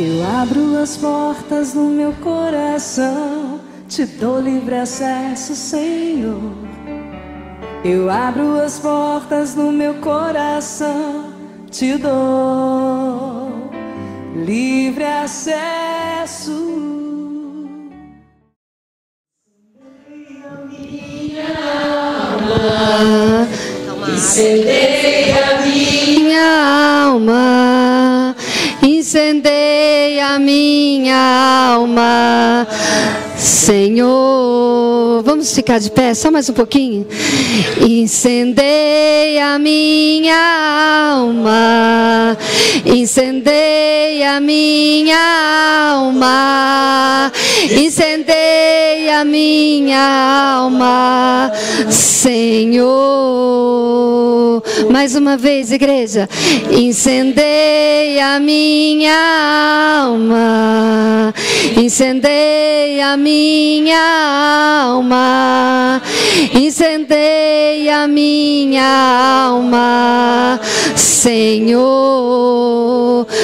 Eu abro as portas do meu coração, te dou livre acesso, Senhor. Eu abro as portas do meu coração, te dou livre acesso. Incendeia minha alma, incendeia minha alma, Senhor. Vamos ficar de pé, só mais um pouquinho. Incendeia minha alma, incendeia minha alma, incendeia minha alma, Senhor. Mais uma vez, igreja. Incendeia minha alma, incendeia minha alma, incendeia minha alma, Senhor.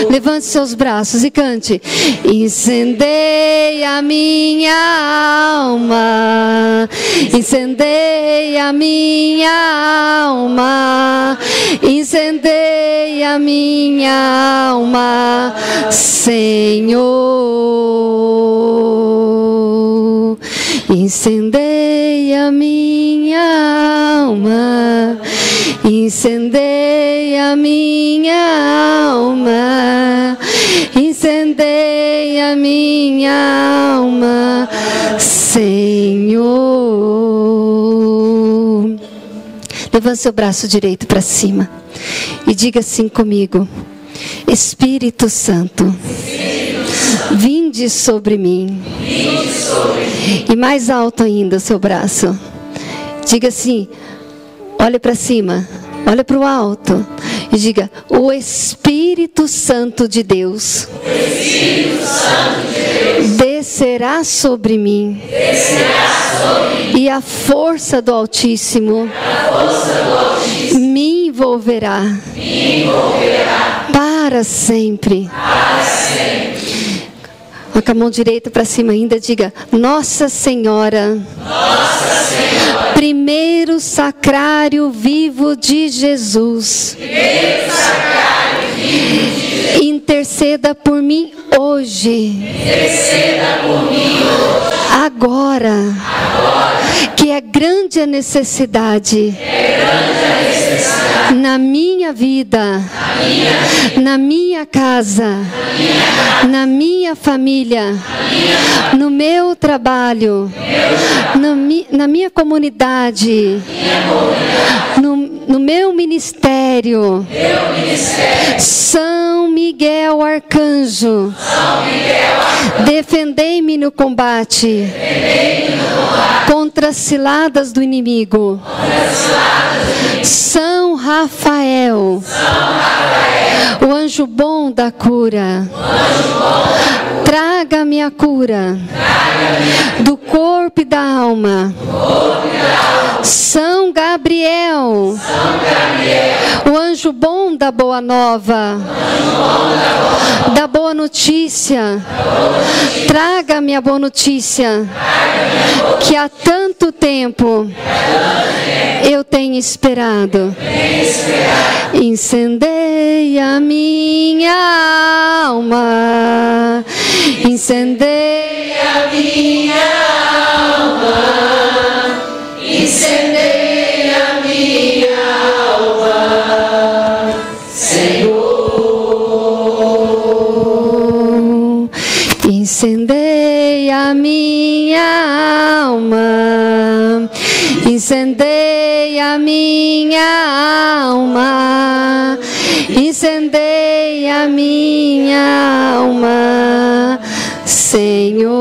Levante seus braços e cante. Incendeia minha alma, incendeia minha alma, incendeia minha alma, Senhor. Incendeia minha alma, incendeia minha alma, incendeia minha alma, Senhor. Levante seu braço direito para cima e diga assim comigo: Espírito Santo, vinde sobre mim. E mais alto ainda o seu braço. Diga assim, olha para cima, olha para o alto e diga: o Espírito Santo de Deus, descerá sobre mim, e a força do Altíssimo me envolverá para sempre. Com a mão direita para cima ainda, diga: Nossa Senhora, primeiro sacrário vivo de Jesus, interceda por mim hoje, agora, que é grande a necessidade na minha vida, na minha casa, na minha família, no meu trabalho, na minha comunidade, no meu ministério. São Miguel Arcanjo, defendei-me no combate contra as ciladas do inimigo. São Rafael, o anjo bom da cura, traga-me a cura do corpo e da alma. São Gabriel, o anjo bom da boa nova, da boa notícia. Traga-me a boa notícia que há tanto tempo eu tenho esperado. Incendeia minha alma, incendeia minha alma, incendeia minha alma, Senhor. Incendeia minha alma, incendeia minha alma, incendeia minha alma, Senhor.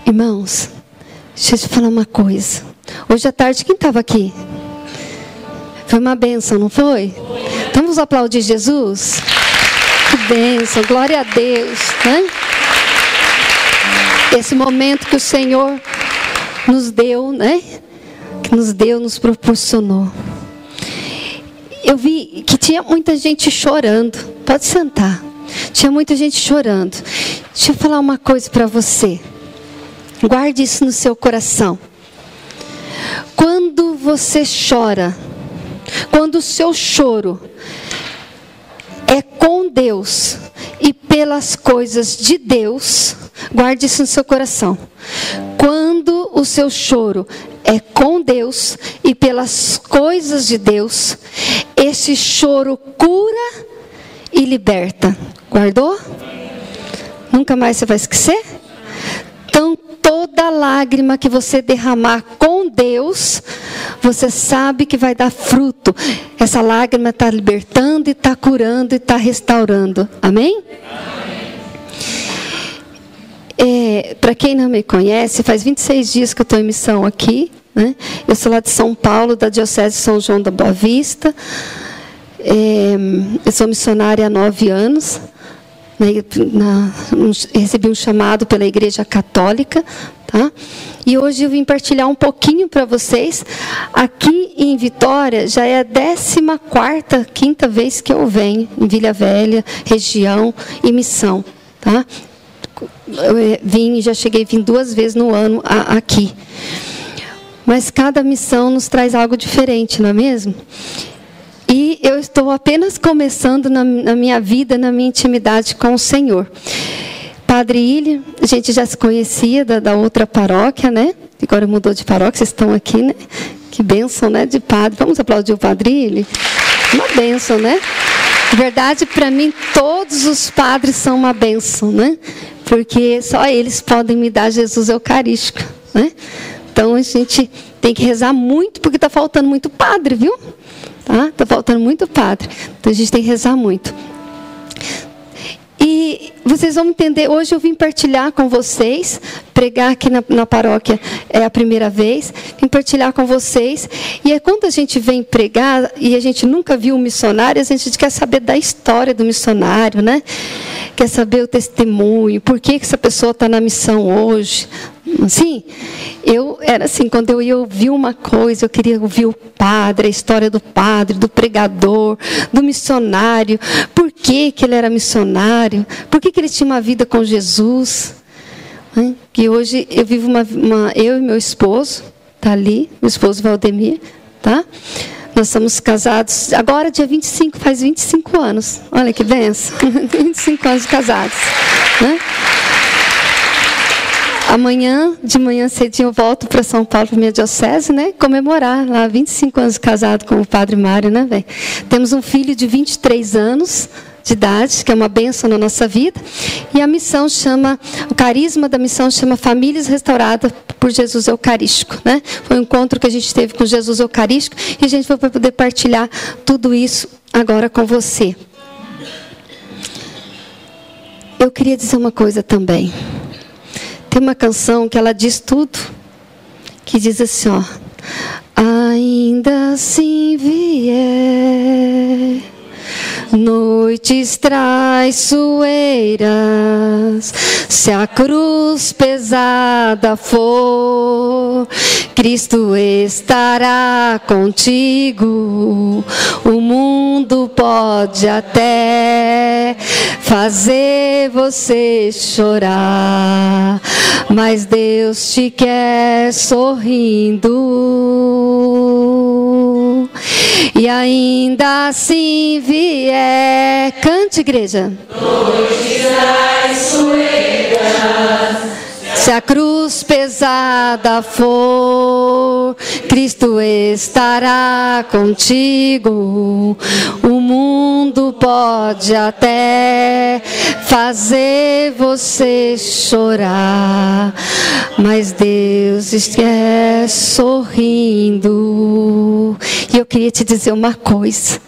Irmãos, deixa eu te falar uma coisa. Hoje à tarde, quem estava aqui? Foi uma bênção, não foi? Então vamos aplaudir Jesus? Que bênção, glória a Deus, né? Esse momento que o Senhor nos deu, né? Que nos deu, nos proporcionou. eu vi que tinha muita gente chorando. Pode sentar. Tinha muita gente chorando. Deixa eu falar uma coisa para você. Guarde isso no seu coração. Quando você chora, quando o seu choro é com Deus e pelas coisas de Deus, guarde isso no seu coração. Quando o seu choro é com Deus e pelas coisas de Deus, esse choro cura e liberta. Guardou? Nunca mais você vai esquecer? Então, toda lágrima que você derramar com Deus, você sabe que vai dar fruto. Essa lágrima está libertando e está curando e está restaurando. Amém? Para quem não me conhece, faz 26 dias que eu estou em missão aqui, né? Eu sou lá de São Paulo, da Diocese de São João da Boa Vista. Eu sou missionária há 9 anos. Recebi um chamado pela Igreja Católica, tá? E hoje eu vim partilhar um pouquinho para vocês. Aqui em Vitória já é a 14ª, 15ª vez que eu venho em Vila Velha, região e missão, tá? Eu já cheguei a vir 2 vezes no ano aqui. Mas cada missão nos traz algo diferente, não é mesmo? E eu estou apenas começando na minha vida, na minha intimidade com o Senhor. Padre Ilha, a gente já se conhecia da outra paróquia, né? Agora mudou de paróquia, vocês estão aqui, né? Que bênção, né? De padre. Vamos aplaudir o Padre Ilha? Uma bênção, né? Na verdade, para mim, todos os padres são uma bênção, né? Porque só eles podem me dar Jesus Eucarístico, né? Então, a gente tem que rezar muito, porque está faltando muito padre, viu? Tá? Está faltando muito padre. Então, a gente tem que rezar muito. E vocês vão entender, hoje eu vim partilhar com vocês, pregar aqui na paróquia é a primeira vez, vim partilhar com vocês, e quando a gente vem pregar, e a gente nunca viu um missionário, a gente quer saber da história do missionário, né? Quer saber o testemunho, por que essa pessoa está na missão hoje. Sim, eu era assim, quando eu ia ouvir uma coisa, eu queria ouvir o padre, a história do padre, do pregador, do missionário, por que ele era missionário, por que ele tinha uma vida com Jesus. Que hoje eu vivo eu e meu esposo, está ali, meu esposo Valdemir, tá? Nós somos casados, agora dia 25, faz 25 anos, olha que benção, 25 anos de casados, né? Amanhã, de manhã cedinho, eu volto para São Paulo, para minha diocese, né? Comemorar lá 25 anos de casado com o Padre Mário, né, velho? Temos um filho de 23 anos de idade, que é uma bênção na nossa vida. E a missão o carisma da missão chama Famílias Restauradas por Jesus Eucarístico, né? Foi um encontro que a gente teve com Jesus Eucarístico e a gente vai poder partilhar tudo isso agora com você. Eu queria dizer uma coisa também. Tem uma canção que ela diz tudo, que diz assim, ó: ainda assim vier noites traiçoeiras, se a cruz pesada for, Cristo estará contigo. O mundo pode até fazer você chorar, mas Deus te quer sorrindo. E ainda assim vier, cante, igreja. Noites traiçoeiras, se a cruz pesada for, Cristo estará contigo. O mundo pode até fazer você chorar, mas Deus quer sorrindo. E eu queria te dizer uma coisa,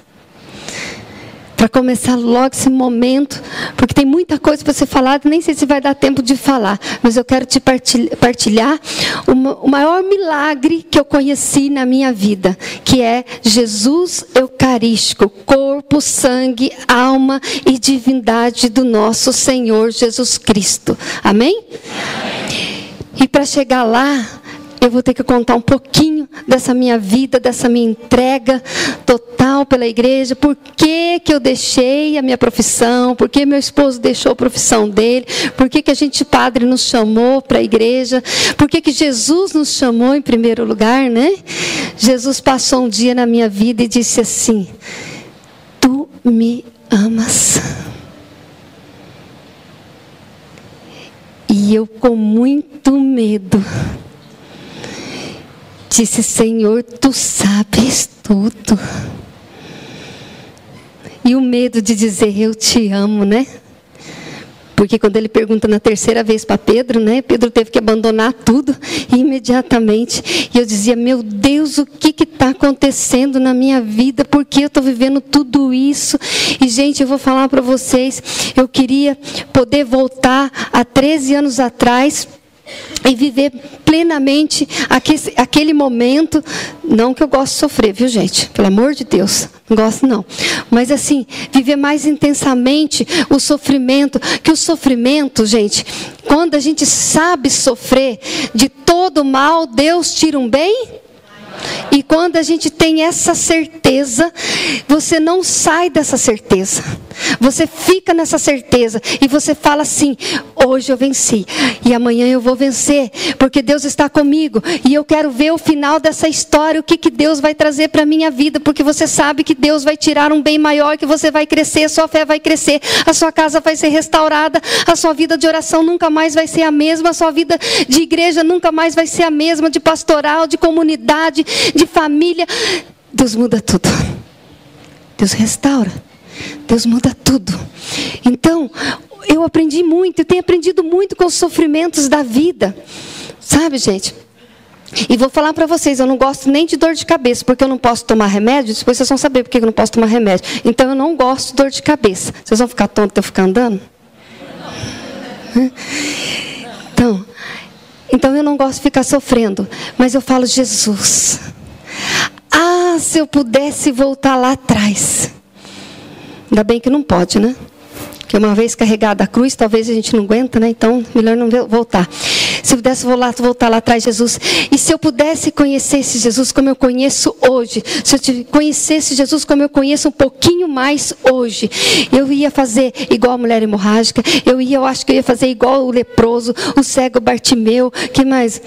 para começar logo esse momento, porque tem muita coisa para ser falada, nem sei se vai dar tempo de falar, mas eu quero te partilhar o maior milagre que eu conheci na minha vida, que é Jesus Eucarístico, corpo, sangue, alma e divindade do nosso Senhor Jesus Cristo. Amém? E para chegar lá, eu vou ter que contar um pouquinho dessa minha vida, dessa minha entrega total pela igreja. Por que eu deixei a minha profissão? Por que meu esposo deixou a profissão dele? Por que a gente, padre, nos chamou para a igreja? Por que Jesus nos chamou em primeiro lugar, né? Jesus passou um dia na minha vida e disse assim: tu me amas? E eu, com muito medo, disse: Senhor, tu sabes tudo. E o medo de dizer eu te amo, né? Porque quando ele pergunta na terceira vez para Pedro, né? Pedro teve que abandonar tudo imediatamente. E eu dizia: meu Deus, o que está acontecendo na minha vida? Por que eu estou vivendo tudo isso? E, gente, eu vou falar para vocês, eu queria poder voltar a 13 anos atrás e viver plenamente aquele momento. Não que eu gosto de sofrer, viu, gente? Pelo amor de Deus, não gosto não. Mas assim, viver mais intensamente o sofrimento. Que o sofrimento, gente, quando a gente sabe sofrer de todo mal, Deus tira um bem. E quando a gente tem essa certeza, você não sai dessa certeza. Você fica nessa certeza e você fala assim: hoje eu venci e amanhã eu vou vencer, porque Deus está comigo e eu quero ver o final dessa história, o que Deus vai trazer para a minha vida, porque você sabe que Deus vai tirar um bem maior, que você vai crescer, a sua fé vai crescer, a sua casa vai ser restaurada, a sua vida de oração nunca mais vai ser a mesma, a sua vida de igreja nunca mais vai ser a mesma, de pastoral, de comunidade, de família. Deus muda tudo. Deus restaura. Deus muda tudo. Então, eu aprendi muito, eu tenho aprendido muito com os sofrimentos da vida. Sabe, gente? E vou falar para vocês, eu não gosto nem de dor de cabeça, porque eu não posso tomar remédio. Depois vocês vão saber porque eu não posso tomar remédio. Então, eu não gosto de dor de cabeça. Vocês vão ficar tontos de eu ficar andando? Então, eu não gosto de ficar sofrendo. Mas eu falo: Jesus, se eu pudesse voltar lá atrás. Ainda bem que não pode, né? Porque uma vez carregada a cruz, talvez a gente não aguenta, né? Então, melhor não voltar. Se eu pudesse voltar lá atrás, Jesus. E se eu pudesse conhecer esse Jesus como eu conheço hoje. Se eu conhecesse Jesus como eu conheço um pouquinho mais hoje. Eu ia fazer igual a mulher hemorrágica. Eu acho que eu ia fazer igual o leproso, o cego Bartimeu. Que mais?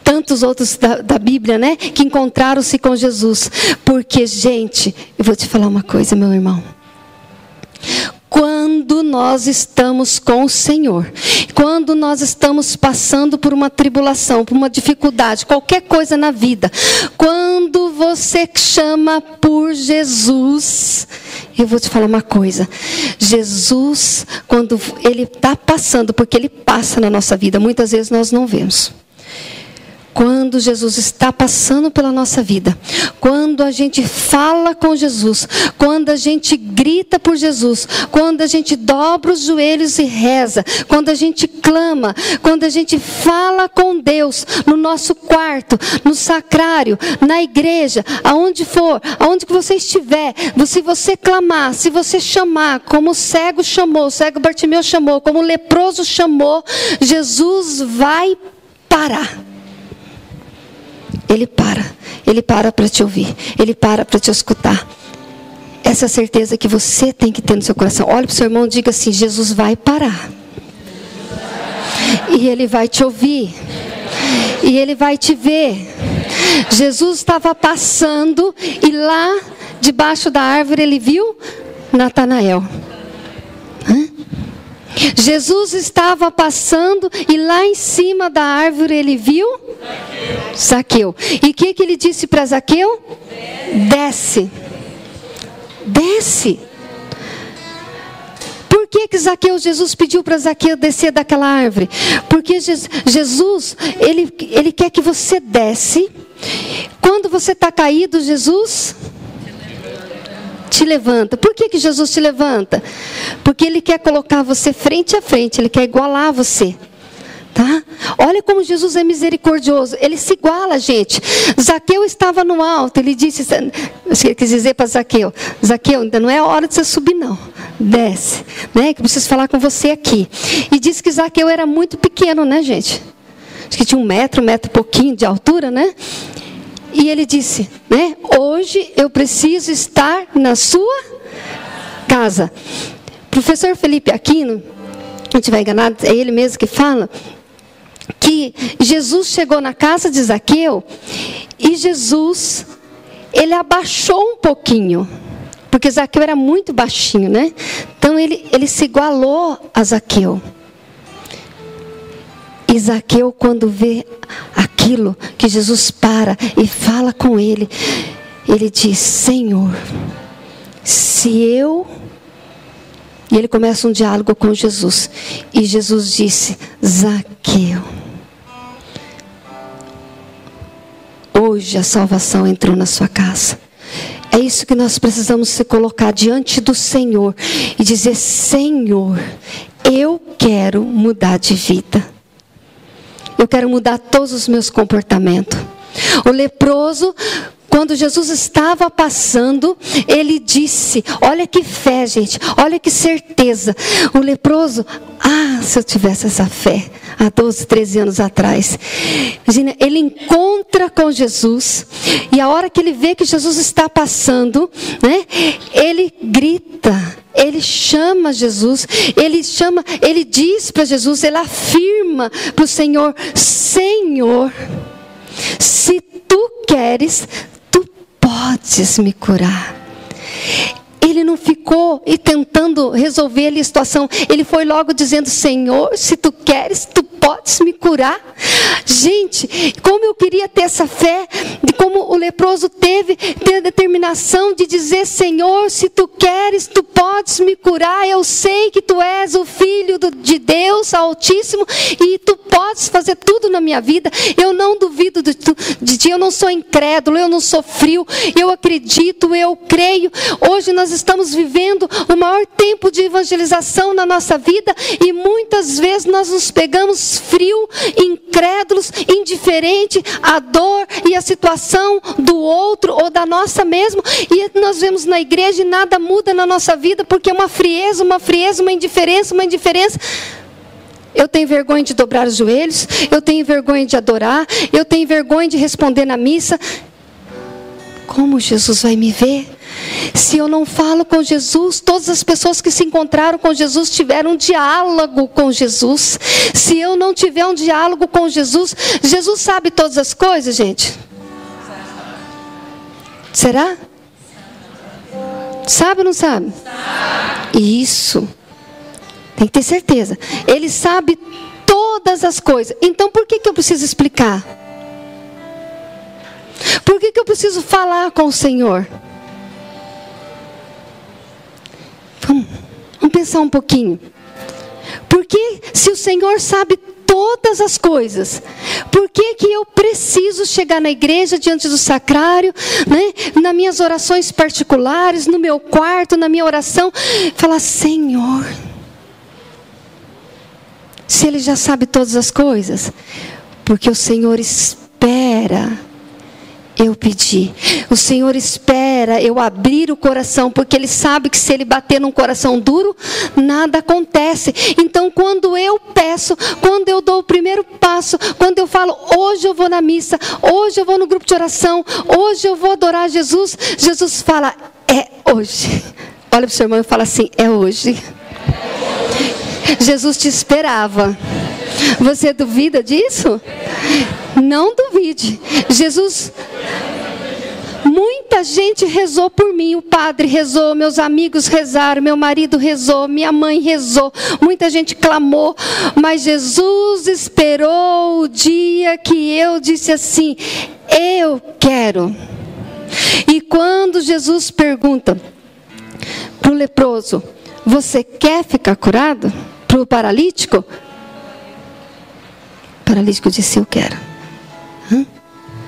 Tantos outros da Bíblia, né? Que encontraram-se com Jesus. Porque, gente, eu vou te falar uma coisa, meu irmão. Quando nós estamos com o Senhor, quando nós estamos passando por uma tribulação, por uma dificuldade, qualquer coisa na vida, quando você chama por Jesus, eu vou te falar uma coisa. Jesus, quando Ele está passando, porque Ele passa na nossa vida, muitas vezes nós não vemos. Quando Jesus está passando pela nossa vida, quando a gente fala com Jesus, quando a gente grita por Jesus, quando a gente dobra os joelhos e reza, quando a gente clama, quando a gente fala com Deus no nosso quarto, no sacrário, na igreja, aonde for, aonde que você estiver, se você clamar, se você chamar, como o cego chamou, o cego Bartimeu chamou, como o leproso chamou, Jesus vai parar. Ele para te ouvir, Ele para te escutar. Essa é a certeza que você tem que ter no seu coração. Olhe para o seu irmão e diga assim: Jesus vai parar. E Ele vai te ouvir. E Ele vai te ver. Jesus estava passando e lá debaixo da árvore Ele viu Natanael. Jesus estava passando e lá em cima da árvore Ele viu Zaqueu. E o que Ele disse para Zaqueu? Desce. Desce. Por que Zaqueu, Jesus pediu para Zaqueu descer daquela árvore? Porque Jesus, ele quer que você desce. Quando você está caído, Jesus te levanta. Por que Jesus te levanta? Porque Ele quer colocar você frente a frente. Ele quer igualar você. Tá? Olha como Jesus é misericordioso. Ele se iguala, gente. Zaqueu estava no alto. Ele disse, ele quis dizer para Zaqueu: Zaqueu, ainda não é a hora de você subir não. Desce, né? Que eu preciso falar com você aqui. E disse que Zaqueu era muito pequeno, né, gente? acho que tinha 1 metro e pouquinho de altura, né? E ele disse, né? Hoje eu preciso estar na sua casa. Professor Felipe Aquino, não estiver enganado, é ele mesmo que fala, que Jesus chegou na casa de Zaqueu e Jesus, ele abaixou um pouquinho, porque Zaqueu era muito baixinho, né? Então ele se igualou a Zaqueu. E Zaqueu, quando vê aquilo que Jesus para e fala com ele, ele diz, Senhor, se eu... E ele começa um diálogo com Jesus. E Jesus disse, Zaqueu, hoje a salvação entrou na sua casa. É isso que nós precisamos se colocar diante do Senhor e dizer, Senhor, eu quero mudar de vida. Eu quero mudar todos os meus comportamentos. O leproso, quando Jesus estava passando, ele disse, olha que fé, gente, olha que certeza. O leproso, se eu tivesse essa fé, há 12, 13 anos atrás. Imagina, ele encontra com Jesus, e a hora que ele vê que Jesus está passando, né, ele grita, ele chama Jesus, ele diz para Jesus, ele afirma para o Senhor, Senhor, se tu queres, tu podes me curar. Ele não ficou tentando resolver ali a situação. Ele foi logo dizendo, Senhor, se tu queres, tu podes me curar. Gente, como eu queria ter essa fé, de como o leproso teve a determinação de dizer, Senhor, se tu queres, tu podes me curar. Eu sei que tu és o Filho de Deus Altíssimo e tu podes fazer tudo na minha vida. Eu não duvido de ti, eu não sou incrédulo, eu não sou frio, eu acredito, eu creio. Hoje nós estamos vivendo o maior tempo de evangelização na nossa vida e muitas vezes nós nos pegamos frio, incrédulos, indiferente à dor e à situação do outro ou da nossa mesmo, e nós vemos na igreja e nada muda na nossa vida porque é uma frieza, uma indiferença. Eu tenho vergonha de dobrar os joelhos, eu tenho vergonha de adorar, eu tenho vergonha de responder na missa. Como Jesus vai me ver? Se eu não falo com Jesus, todas as pessoas que se encontraram com Jesus tiveram um diálogo com Jesus. Se eu não tiver um diálogo com Jesus, Jesus sabe todas as coisas, gente? Será? Sabe ou não sabe? Isso. Tem que ter certeza. Ele sabe todas as coisas. Então por que eu preciso explicar? Por que eu preciso falar com o Senhor? Vamos pensar um pouquinho. Porque se o Senhor sabe todas as coisas, por que eu preciso chegar na igreja, diante do sacrário, né, nas minhas orações particulares, no meu quarto, na minha oração, falar, Senhor, se Ele já sabe todas as coisas? Porque o Senhor espera eu pedir. O Senhor espera eu abrir o coração, porque Ele sabe que se Ele bater num coração duro, nada acontece. Então quando eu peço, quando eu dou o primeiro passo, quando eu falo, hoje eu vou na missa, hoje eu vou no grupo de oração, hoje eu vou adorar Jesus, Jesus fala, é hoje. Olha para o seu irmão e fala assim, é hoje. Jesus te esperava. Você duvida disso? Não duvide. Jesus, muita gente rezou por mim. O padre rezou, meus amigos rezaram, meu marido rezou, minha mãe rezou, muita gente clamou, mas Jesus esperou o dia que eu disse assim, eu quero. E quando Jesus pergunta para o leproso, você quer ficar curado? Para o paralítico? O paralítico disse, eu quero.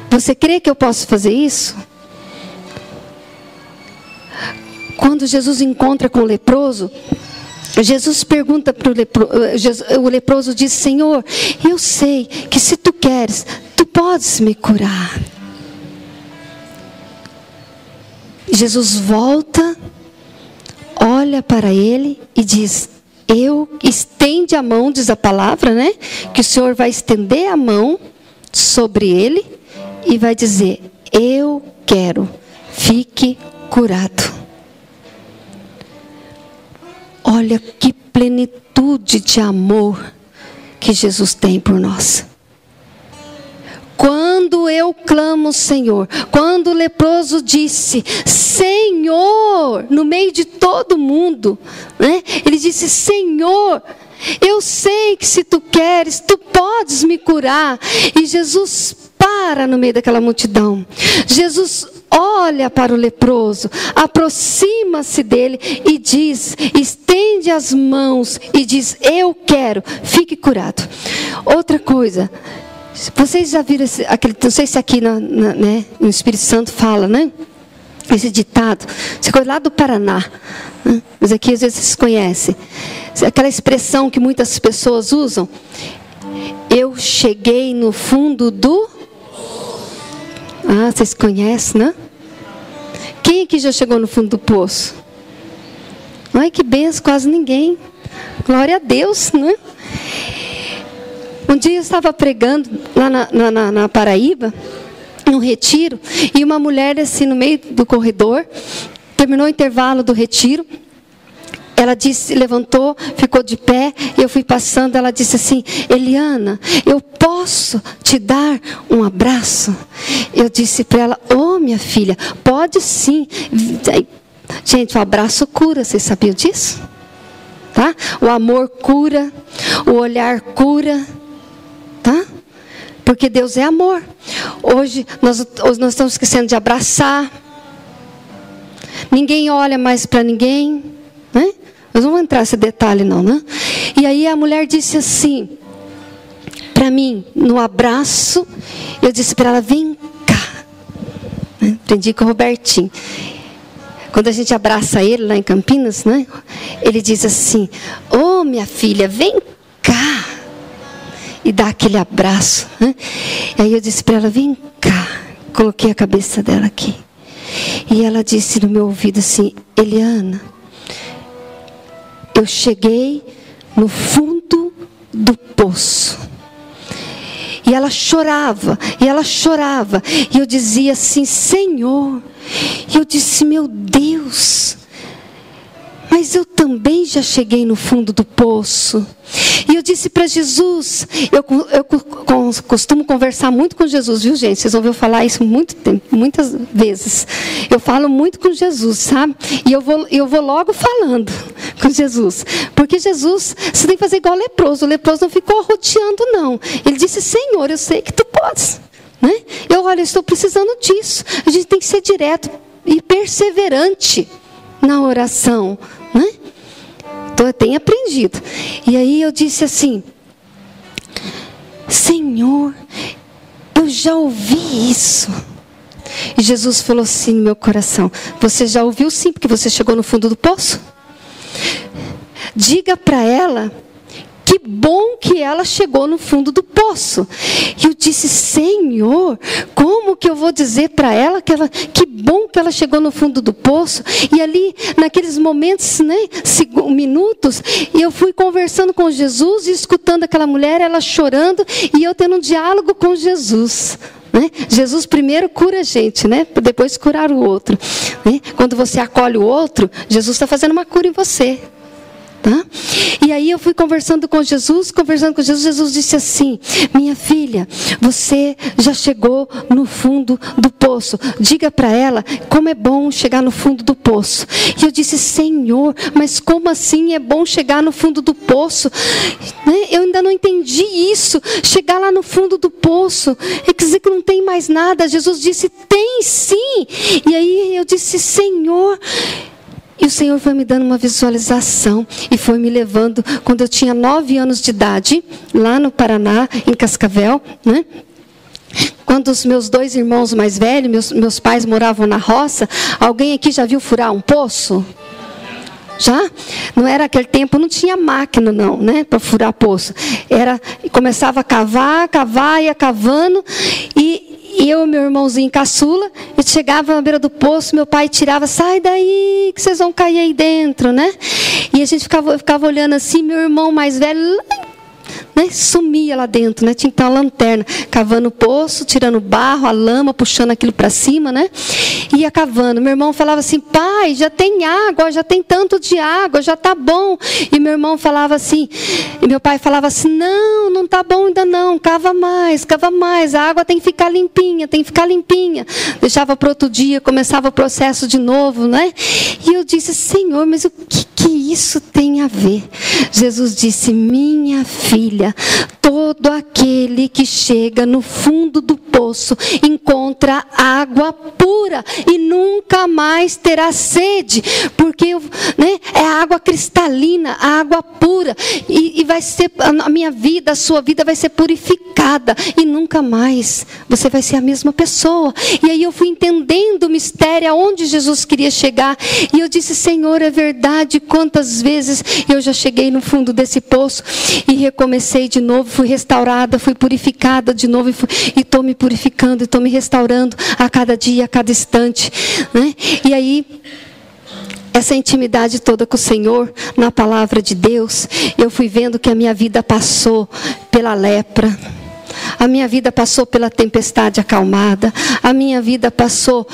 Você crê que eu posso fazer isso? Quando Jesus encontra com o leproso, Jesus pergunta para o leproso, o leproso diz, Senhor, eu sei que se tu queres, tu podes me curar. Jesus volta, olha para ele e diz, estende a mão, diz a palavra, né? Que o Senhor vai estender a mão sobre ele e vai dizer: eu quero, fique curado. Olha que plenitude de amor que Jesus tem por nós. Quando eu clamo, Senhor, quando o leproso disse: Senhor, no meio de todo mundo, né? Ele disse: Senhor, eu sei que se tu queres, tu podes me curar. E Jesus para no meio daquela multidão. Jesus olha para o leproso, aproxima-se dele e diz, estende as mãos e diz: eu quero, fique curado. Outra coisa, vocês já viram não sei se aqui né, no Espírito Santo fala, né? Esse ditado, você coisa lá do Paraná, né? Mas aqui às vezes vocês conhecem. Aquela expressão que muitas pessoas usam: eu cheguei no fundo do... Ah, vocês conhecem, né? Quem aqui já chegou no fundo do poço? Ai, que benção, quase ninguém. Glória a Deus, né? Um dia eu estava pregando lá na Paraíba, num retiro, e uma mulher assim no meio do corredor, terminou o intervalo do retiro, ela disse, levantou, ficou de pé, e eu fui passando, ela disse assim: Eliana, eu posso te dar um abraço? Eu disse para ela: oh, minha filha, pode sim. Gente, o abraço cura, vocês sabiam disso? Tá? O amor cura, o olhar cura, tá? Porque Deus é amor. Hoje nós estamos esquecendo de abraçar. Ninguém olha mais para ninguém, né? Nós não vamos entrar nesse detalhe não, né? E aí a mulher disse assim para mim, no abraço, eu disse para ela: vem cá. Né? Aprendi com o Robertinho. Quando a gente abraça ele lá em Campinas, né? Ele diz assim: ô, minha filha, vem cá. E dá aquele abraço, né? E aí eu disse para ela: vem cá. Coloquei a cabeça dela aqui. E ela disse no meu ouvido assim: Eliana, eu cheguei no fundo do poço. E ela chorava, e ela chorava. E eu dizia assim: Senhor. E eu disse: meu Deus, mas eu também já cheguei no fundo do poço. E eu disse para Jesus, eu costumo conversar muito com Jesus, viu, gente? Vocês ouviram falar isso muitas vezes. Eu falo muito com Jesus, sabe? E eu vou logo falando com Jesus. Porque Jesus, você tem que fazer igual o leproso. O leproso não ficou roteando, não. Ele disse: Senhor, eu sei que tu podes. Né? Eu estou precisando disso. A gente tem que ser direto e perseverante na oração, né? Então eu tenho aprendido. E aí eu disse assim: Senhor, eu já ouvi isso. E Jesus falou assim no meu coração: você já ouviu sim, porque você chegou no fundo do poço. Diga para ela que bom que ela chegou no fundo do poço. E eu disse: Senhor, como que eu vou dizer para ela que bom que ela chegou no fundo do poço? E ali, naqueles momentos, né, minutos, eu fui conversando com Jesus e escutando aquela mulher, ela chorando, e eu tendo um diálogo com Jesus. Né? Jesus primeiro cura a gente, né? Para depois curar o outro. Né? Quando você acolhe o outro, Jesus está fazendo uma cura em você. Tá? E aí eu fui conversando com Jesus, Jesus disse assim: minha filha, você já chegou no fundo do poço. Diga para ela como é bom chegar no fundo do poço. E eu disse: Senhor, mas como assim é bom chegar no fundo do poço? Né? Eu ainda não entendi isso. Chegar lá no fundo do poço é dizer que não tem mais nada. Jesus disse: tem sim. E aí eu disse: Senhor. E o Senhor foi me dando uma visualização e foi me levando, quando eu tinha 9 anos de idade, lá no Paraná, em Cascavel, né? Quando os meus 2 irmãos mais velhos, meus pais moravam na roça. Alguém aqui já viu furar um poço? Já? Não era aquele tempo, não tinha máquina não, né, para furar poço. Começava a cavar, ia cavando, E eu e meu irmãozinho caçula, eu chegava na beira do poço, meu pai tirava, sai daí, que vocês vão cair aí dentro, né? E a gente ficava olhando assim, meu irmão mais velho, né, sumia lá dentro, né? Tinha que ter uma lanterna, cavando o poço, tirando barro, a lama, puxando aquilo para cima, né? Ia cavando. Meu irmão falava assim, pai, já tem água, já tem tanto de água, já tá bom. E meu irmão falava assim, e meu pai falava assim, não tá bom ainda não, cava mais, a água tem que ficar limpinha, Deixava para outro dia, começava o processo de novo, né? E eu disse, Senhor, mas o que isso tem a ver? Jesus disse, minha filha, todo aquele que chega no fundo do poço encontra água pura e nunca mais terá sede, porque né, é água cristalina, água pura, e vai ser, a minha vida, a sua vida vai ser purificada e nunca mais você vai ser a mesma pessoa. E aí eu fui entendendo o mistério, aonde Jesus queria chegar, e eu disse, Senhor, é verdade, quantas vezes eu já cheguei no fundo desse poço e recomecei de novo, fui restaurada, fui purificada de novo, e estou me purificando, estou me restaurando a cada dia, a cada instante, né? E aí, essa intimidade toda com o Senhor, na palavra de Deus, eu fui vendo que a minha vida passou pela lepra, a minha vida passou pela tempestade acalmada, a minha vida passou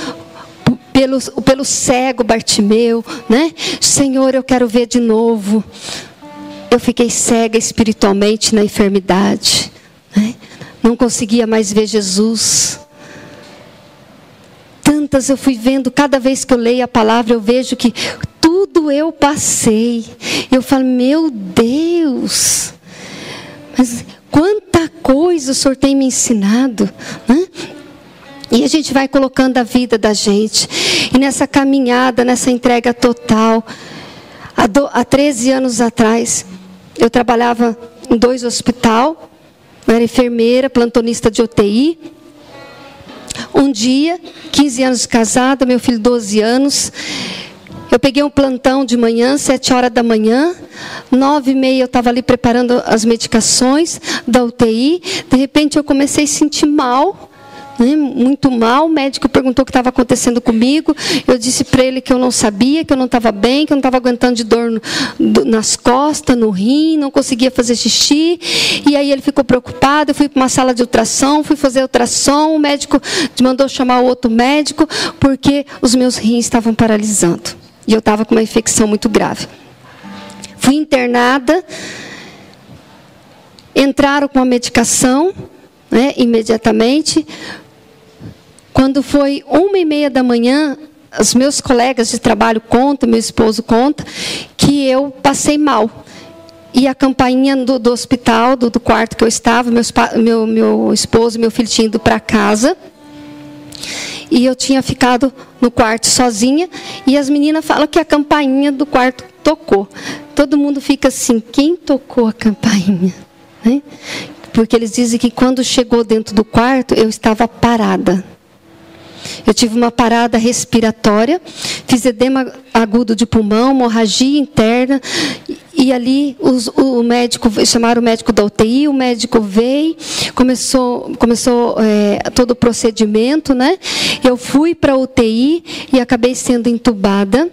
pelo cego Bartimeu, né? Senhor, eu quero ver de novo. Eu fiquei cega espiritualmente na enfermidade, né? Não conseguia mais ver Jesus. Tantas eu fui vendo, cada vez que eu leio a palavra, eu vejo que tudo eu passei. Eu falo, meu Deus, mas quanta coisa o Senhor tem me ensinado, né? E a gente vai colocando a vida da gente. E nessa caminhada, nessa entrega total, há 13 anos atrás, eu trabalhava em 2 hospitais, eu era enfermeira, plantonista de UTI. Um dia, 15 anos de casada, meu filho 12 anos, eu peguei um plantão de manhã, 7 horas da manhã, 9h30 eu estava ali preparando as medicações da UTI, de repente eu comecei a sentir mal, né, muito mal. O médico perguntou o que estava acontecendo comigo. Eu disse para ele que eu não sabia, que eu não estava bem, que eu não estava aguentando de dor nas costas, no rim, não conseguia fazer xixi. E aí ele ficou preocupado. Eu fui para uma sala de ultrassom, fui fazer ultrassom. O médico mandou chamar o outro médico porque os meus rins estavam paralisando. E eu estava com uma infecção muito grave. Fui internada. Entraram com a medicação, né, imediatamente. Quando foi 1h30 da manhã, os meus colegas de trabalho contam, meu esposo conta, que eu passei mal. E a campainha do hospital, do quarto que eu estava, meu esposo e meu filho tinham ido para casa. E eu tinha ficado no quarto sozinha. E as meninas falam que a campainha do quarto tocou. Todo mundo fica assim, quem tocou a campainha? Né? Porque eles dizem que quando chegou dentro do quarto, eu estava parada. Eu tive uma parada respiratória, fiz edema agudo de pulmão, hemorragia interna, e ali o médico, chamaram o médico da UTI, o médico veio, começou todo o procedimento, né? Eu fui para a UTI e acabei sendo entubada.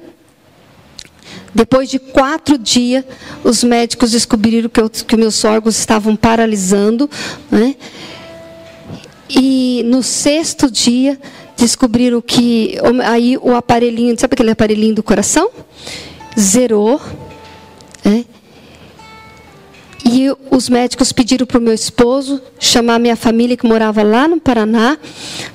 Depois de 4 dias, os médicos descobriram que meus órgãos estavam paralisando, né? E no 6º dia, descobriram que aí o aparelhinho, sabe aquele aparelhinho do coração? Zerou, né? E os médicos pediram para o meu esposo chamar minha família, que morava lá no Paraná,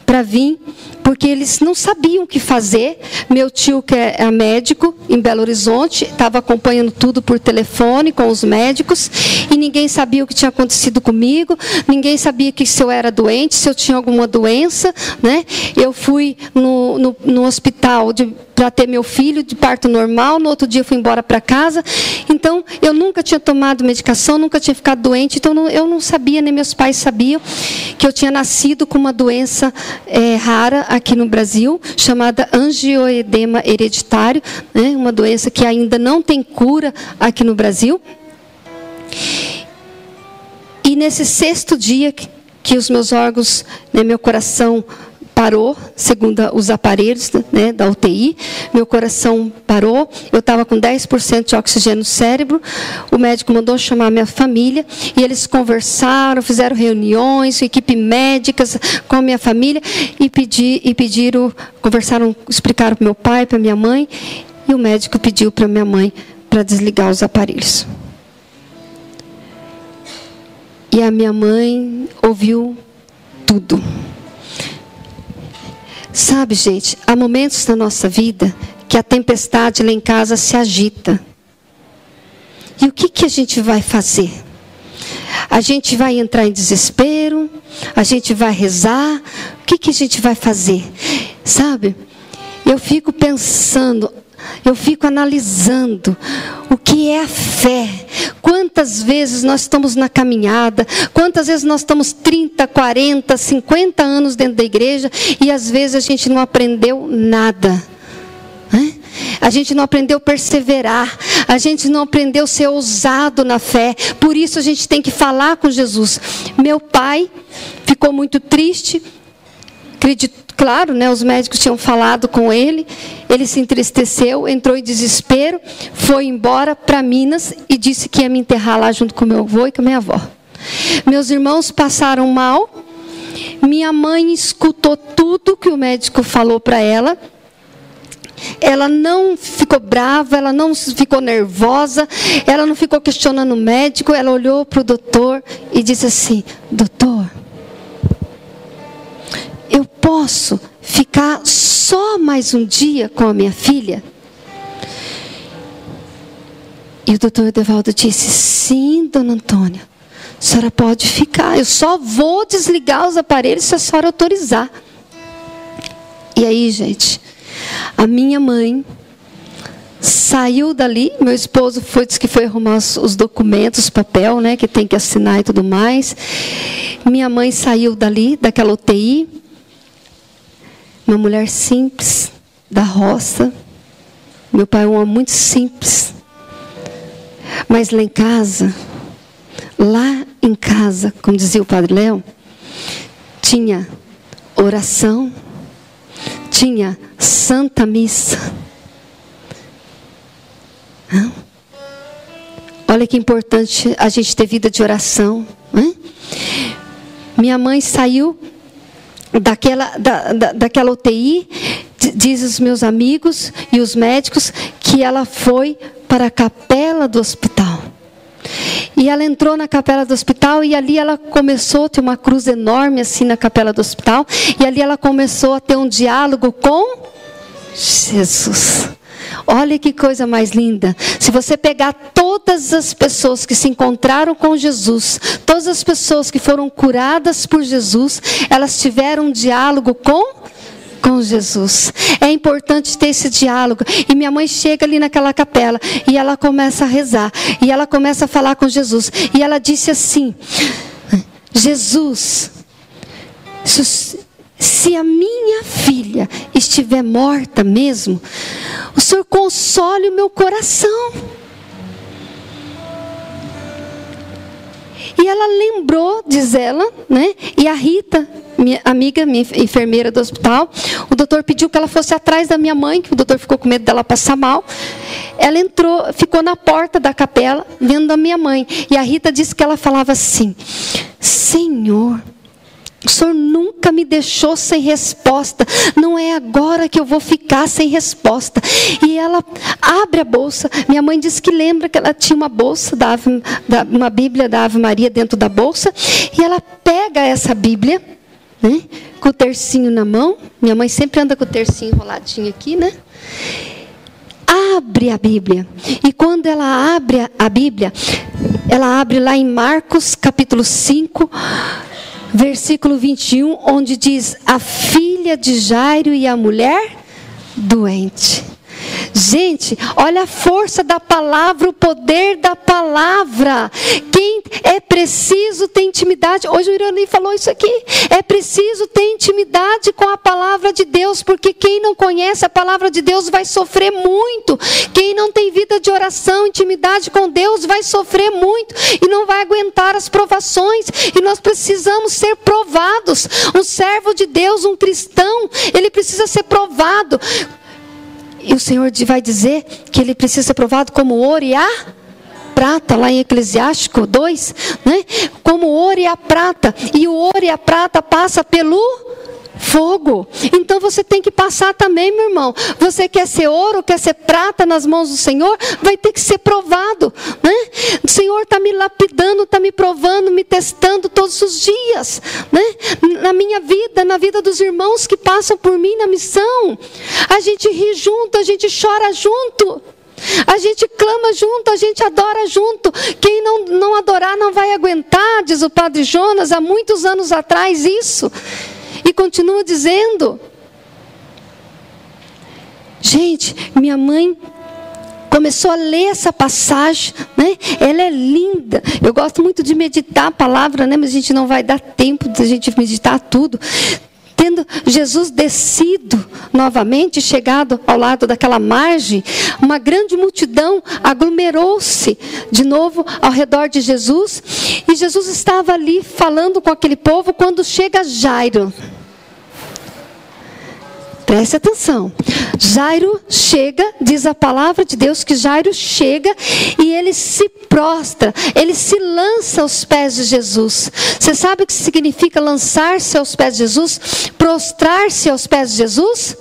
para vir, porque eles não sabiam o que fazer. Meu tio, que é médico, em Belo Horizonte, estava acompanhando tudo por telefone com os médicos, e ninguém sabia o que tinha acontecido comigo, ninguém sabia se eu era doente, se eu tinha alguma doença, né? Eu fui no hospital para ter meu filho de parto normal, no outro dia fui embora para casa. Então, eu nunca tinha tomado medicação, nunca tinha ficado doente, então eu não sabia, nem meus pais sabiam, que eu tinha nascido com uma doença rara aqui no Brasil, chamada angioedema hereditário, né? Uma doença que ainda não tem cura aqui no Brasil. E nesse 6º dia que os meus órgãos, né, meu coração parou, segundo os aparelhos, né, da UTI. Meu coração parou, eu estava com 10% de oxigênio no cérebro. O médico mandou chamar minha família e eles conversaram, fizeram reuniões, equipe médicas com a minha família e pediram, conversaram, explicaram para meu pai, para minha mãe, e o médico pediu para minha mãe para desligar os aparelhos. E a minha mãe ouviu tudo. Sabe, gente, há momentos na nossa vida que a tempestade lá em casa se agita. E o que a gente vai fazer? A gente vai entrar em desespero? A gente vai rezar? O que a gente vai fazer? Sabe, eu fico pensando, eu fico analisando o que é a fé. Quantas vezes nós estamos na caminhada, quantas vezes nós estamos 30, 40, 50 anos dentro da igreja e às vezes a gente não aprendeu nada. A gente não aprendeu a perseverar, a gente não aprendeu a ser ousado na fé. Por isso a gente tem que falar com Jesus. Meu pai ficou muito triste, claro, né, os médicos tinham falado com ele, ele se entristeceu, entrou em desespero, foi embora para Minas e disse que ia me enterrar lá junto com meu avô e com a minha avó. Meus irmãos passaram mal, minha mãe escutou tudo que o médico falou para ela. Ela não ficou brava, ela não ficou nervosa, ela não ficou questionando o médico, ela olhou para o doutor e disse assim: doutor, eu posso ficar só mais um dia com a minha filha? E o doutor Edevaldo disse: sim, dona Antônia, a senhora pode ficar, eu só vou desligar os aparelhos se a senhora autorizar. E aí, gente, a minha mãe saiu dali, meu esposo disse que foi arrumar os documentos, papel, né, que tem que assinar e tudo mais. Minha mãe saiu dali, daquela UTI, uma mulher simples, da roça. Meu pai é um homem muito simples. Mas lá em casa, como dizia o Padre Léo, tinha oração, tinha Santa Missa. Olha que importante a gente ter vida de oração. Minha mãe saiu daquela UTI, diz os meus amigos e os médicos, que ela foi para a capela do hospital. E ela entrou na capela do hospital e ali ela começou a ter uma cruz enorme assim na capela do hospital. E ali ela começou a ter um diálogo com Jesus. Olha que coisa mais linda. Se você pegar todas as pessoas que se encontraram com Jesus, todas as pessoas que foram curadas por Jesus, elas tiveram um diálogo com Jesus. É importante ter esse diálogo. E minha mãe chega ali naquela capela e ela começa a rezar. E ela começa a falar com Jesus. E ela disse assim: Jesus, se a minha filha estiver morta mesmo, o Senhor console o meu coração. E ela lembrou, diz ela, né? E a Rita, minha amiga, minha enfermeira do hospital, o doutor pediu que ela fosse atrás da minha mãe, que o doutor ficou com medo dela passar mal. Ela entrou, ficou na porta da capela, vendo a minha mãe. E a Rita disse que ela falava assim: Senhor, o Senhor nunca me deixou sem resposta. Não é agora que eu vou ficar sem resposta. E ela abre a bolsa. Minha mãe disse que lembra que ela tinha uma bolsa, uma Bíblia da Ave Maria dentro da bolsa. E ela pega essa Bíblia, né, com o tercinho na mão. Minha mãe sempre anda com o tercinho enroladinho aqui, né? Abre a Bíblia. E quando ela abre a Bíblia, ela abre lá em Marcos capítulo 5, versículo 21, onde diz: a filha de Jairo e a mulher doente. Gente, olha a força da palavra, o poder da palavra. Quem é preciso ter intimidade. Hoje o Irani falou isso aqui. É preciso ter intimidade com a palavra de Deus, porque quem não conhece a palavra de Deus vai sofrer muito. Quem não tem vida de oração, intimidade com Deus, vai sofrer muito e não vai aguentar as provações. E nós precisamos ser provados. Um servo de Deus, um cristão, ele precisa ser provado. E o Senhor vai dizer que ele precisa ser provado como ouro e a prata, lá em Eclesiástico 2, né? Como o ouro e a prata. E o ouro e a prata passa pelo fogo. Então você tem que passar também, meu irmão. Você quer ser ouro, quer ser prata nas mãos do Senhor, vai ter que ser provado, né? O Senhor está me lapidando, está me provando, me testando todos os dias, né? Na minha vida, na vida dos irmãos que passam por mim na missão. A gente ri junto, a gente chora junto, a gente clama junto, a gente adora junto. Quem não adorar não vai aguentar, diz o Padre Jonas, há muitos anos atrás isso. E continua dizendo. Gente, minha mãe começou a ler essa passagem, né? Ela é linda. Eu gosto muito de meditar a palavra, né? Mas a gente não vai dar tempo de a gente meditar tudo. Tendo Jesus descido novamente, chegado ao lado daquela margem, uma grande multidão aglomerou-se de novo ao redor de Jesus. E Jesus estava ali falando com aquele povo quando chega Jairo. Preste atenção. Jairo chega, diz a palavra de Deus que Jairo chega e ele se prostra, ele se lança aos pés de Jesus. Você sabe o que significa lançar-se aos pés de Jesus? Prostrar-se aos pés de Jesus?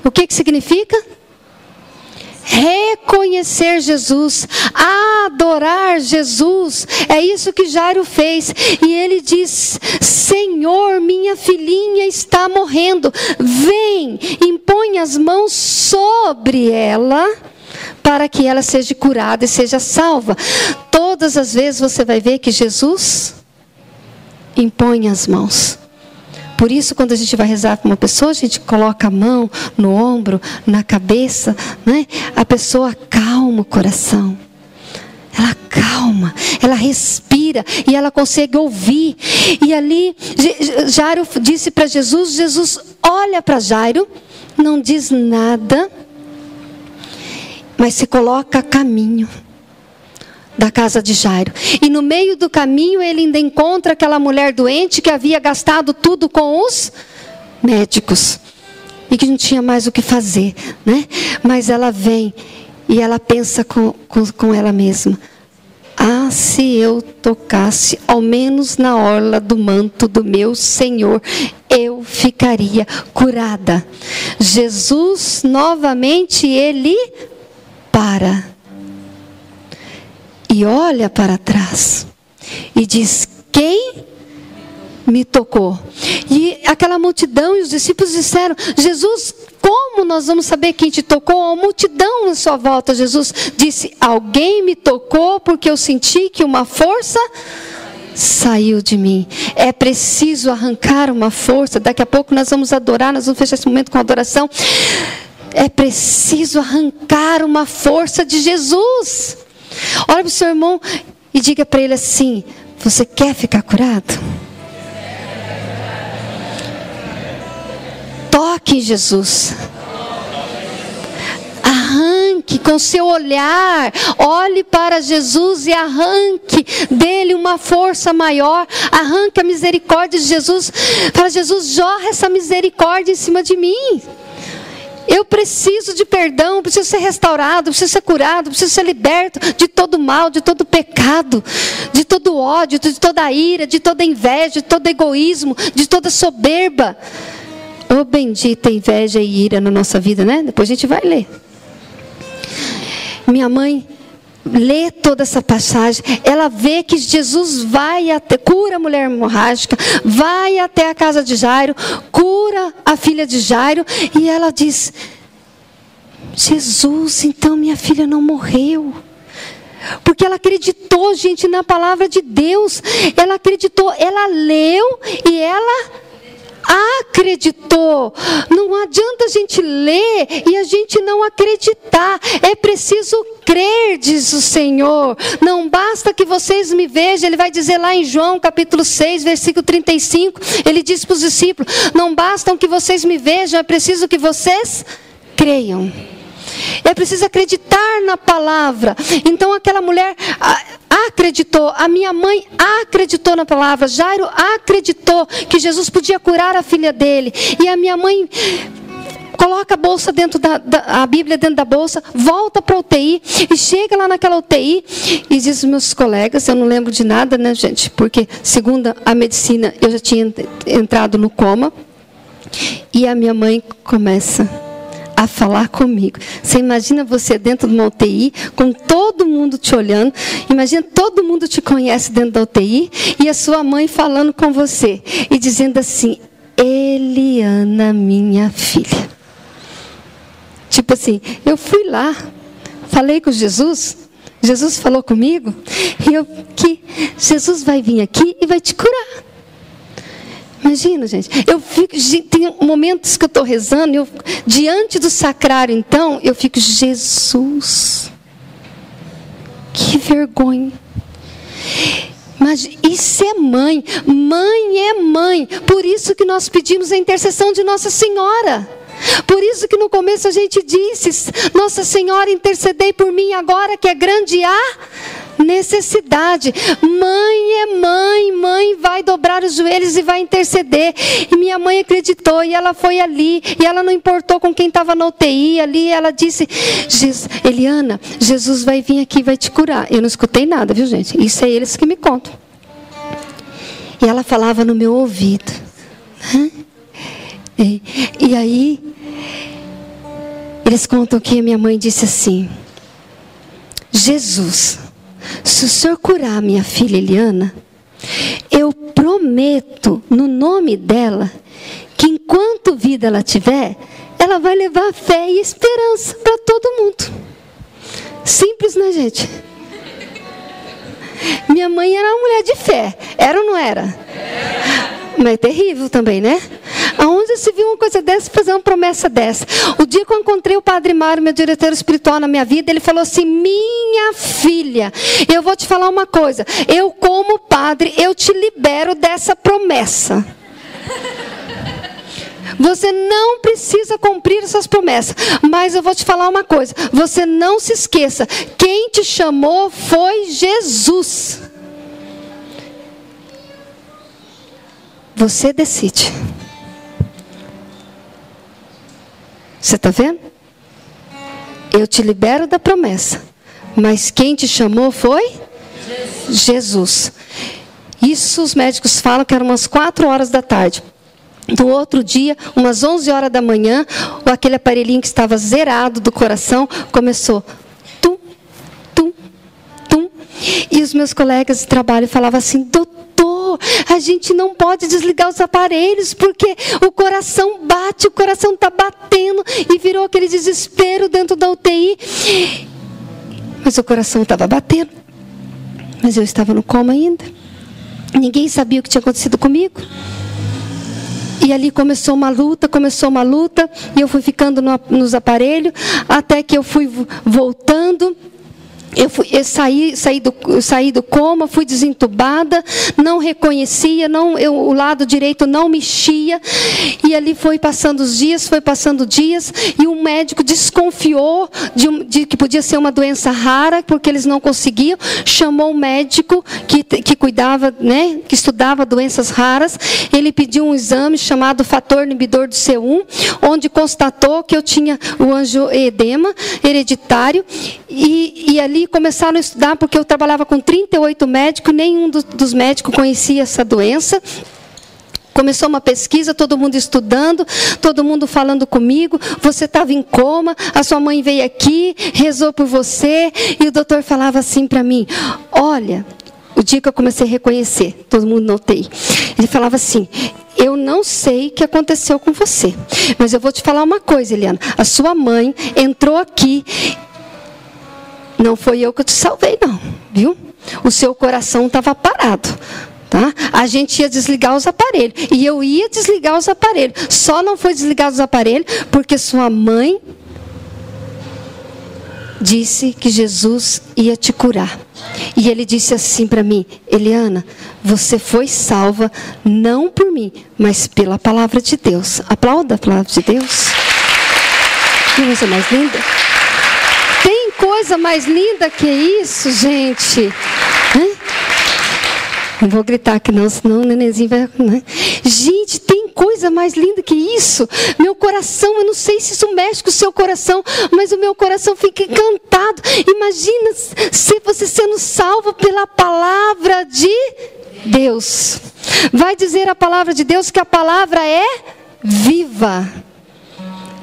O que significa? Reconhecer Jesus, adorar Jesus. É isso que Jairo fez. E ele diz: Senhor, minha filhinha está morrendo. Vem, impõe as mãos sobre ela, para que ela seja curada e seja salva. Todas as vezes você vai ver que Jesus impõe as mãos. Por isso, quando a gente vai rezar com uma pessoa, a gente coloca a mão no ombro, na cabeça, né? A pessoa acalma o coração. Ela acalma, ela respira e ela consegue ouvir. E ali, Jairo disse para Jesus, Jesus olha para Jairo, não diz nada, mas se coloca a caminho da casa de Jairo. E no meio do caminho ele ainda encontra aquela mulher doente que havia gastado tudo com os médicos e que não tinha mais o que fazer, né? Mas ela vem e ela pensa com ela mesma: ah, se eu tocasse ao menos na orla do manto do meu Senhor, eu ficaria curada. Jesus novamente ele para e olha para trás e diz: quem me tocou? E aquela multidão e os discípulos disseram: Jesus, como nós vamos saber quem te tocou? A multidão na sua volta. Jesus disse: alguém me tocou porque eu senti que uma força saiu de mim. É preciso arrancar uma força. Daqui a pouco nós vamos adorar, nós vamos fechar esse momento com adoração. É preciso arrancar uma força de Jesus. Olha para o seu irmão e diga para ele assim: você quer ficar curado? Toque em Jesus. Arranque com seu olhar, olhe para Jesus e arranque dele uma força maior. Arranque a misericórdia de Jesus. Fala: Jesus, jorra essa misericórdia em cima de mim. Eu preciso de perdão, preciso ser restaurado, preciso ser curado, preciso ser liberto de todo mal, de todo pecado, de todo ódio, de toda ira, de toda inveja, de todo egoísmo, de toda soberba. Oh, bendita inveja e ira na nossa vida, né? Depois a gente vai ler. Minha mãe lê toda essa passagem, ela vê que Jesus vai até, cura a mulher hemorrágica, vai até a casa de Jairo, cura a filha de Jairo, e ela diz: Jesus, então minha filha não morreu. Porque ela acreditou, gente, na palavra de Deus. Ela acreditou, ela leu e ela acreditou. Não adianta a gente ler e a gente não acreditar. É preciso crer, diz o Senhor. Não basta que vocês me vejam. Ele vai dizer lá em João capítulo 6, versículo 35. Ele diz para os discípulos: não bastam que vocês me vejam, é preciso que vocês creiam. É preciso acreditar na palavra. Então aquela mulher acreditou, a minha mãe acreditou na palavra, Jairo acreditou que Jesus podia curar a filha dele. E a minha mãe coloca a bolsa dentro a Bíblia dentro da bolsa, volta para a UTI e chega lá naquela UTI e diz aos meus colegas, eu não lembro de nada, né, gente? Porque segundo a medicina eu já tinha entrado no coma. E a minha mãe começa a falar comigo. Você imagina você dentro de uma UTI, com todo mundo te olhando. Imagina, todo mundo te conhece dentro da UTI e a sua mãe falando com você e dizendo assim: Eliana, minha filha. Tipo assim, eu fui lá, falei com Jesus, Jesus falou comigo, que Jesus vai vir aqui e vai te curar. Imagina, gente, tem momentos que eu estou rezando, diante do sacrário, então, eu fico, Jesus, que vergonha. Mas isso é mãe é mãe, por isso que nós pedimos a intercessão de Nossa Senhora. Por isso que no começo a gente disse: Nossa Senhora, intercedei por mim agora que é grande a necessidade. Mãe é mãe vai dobrar os joelhos e vai interceder. E minha mãe acreditou e ela foi ali e ela não importou com quem estava na UTI ali. Ela disse: Eliana, Jesus vai vir aqui e vai te curar. Eu não escutei nada, viu, gente? Isso é eles que me contam. E ela falava no meu ouvido. E aí eles contam que a minha mãe disse assim: Jesus, se o Senhor curar a minha filha Eliana, eu prometo no nome dela que enquanto vida ela tiver, ela vai levar fé e esperança para todo mundo. Simples, né, gente? Minha mãe era uma mulher de fé. Era ou não era? Mas é terrível também, né? Aonde se viu uma coisa dessa, fazer uma promessa dessa? O dia que eu encontrei o Padre Mário, meu diretor espiritual na minha vida, ele falou assim: minha filha, eu vou te falar uma coisa. Eu como padre, eu te libero dessa promessa. Você não precisa cumprir essas promessas. Mas eu vou te falar uma coisa. Você não se esqueça. Quem te chamou foi Jesus. Você decide. Você está vendo? Eu te libero da promessa. Mas quem te chamou foi Jesus. Isso os médicos falam que eram umas 4 horas da tarde. No outro dia, umas 11 horas da manhã, aquele aparelhinho que estava zerado do coração começou tum, tum, tum. E os meus colegas de trabalho falavam assim: doutor, a gente não pode desligar os aparelhos porque o coração bate, o coração está batendo. E virou aquele desespero dentro da UTI. Mas o coração estava batendo. Mas eu estava no coma ainda. Ninguém sabia o que tinha acontecido comigo. E ali começou uma luta, e eu fui ficando nos aparelhos, até que eu fui voltando. Eu saí do coma, fui desentubada, não reconhecia, o lado direito não mexia. E ali foi passando os dias, e um médico desconfiou de que podia ser uma doença rara, porque eles não conseguiam. Chamou um médico que cuidava, né, que estudava doenças raras. Ele pediu um exame chamado fator inibidor do C1, onde constatou que eu tinha o angioedema hereditário. E ali começaram a estudar, porque eu trabalhava com 38 médicos, nenhum dos médicos conhecia essa doença. Começou uma pesquisa, todo mundo estudando, todo mundo falando comigo: você estava em coma, a sua mãe veio aqui, rezou por você. E o doutor falava assim para mim: olha, o dia que eu comecei a reconhecer, todo mundo notei, ele falava assim: eu não sei o que aconteceu com você, mas eu vou te falar uma coisa, Eliana, a sua mãe entrou aqui. Não foi eu que te salvei, não, viu? O seu coração estava parado. Tá? A gente ia desligar os aparelhos. E eu ia desligar os aparelhos. Só não foi desligar os aparelhos porque sua mãe disse que Jesus ia te curar. E ele disse assim para mim: Eliana, você foi salva não por mim, mas pela palavra de Deus. Aplauda a palavra de Deus. Que coisa mais linda. Tem coisa mais linda que isso, gente? Não vou gritar aqui não, senão o nenenzinho vai... Né? Gente, tem coisa mais linda que isso. Meu coração, eu não sei se isso mexe com o seu coração, mas o meu coração fica encantado. Imagina se você sendo salvo pela palavra de Deus. Vai dizer a palavra de Deus que a palavra é viva.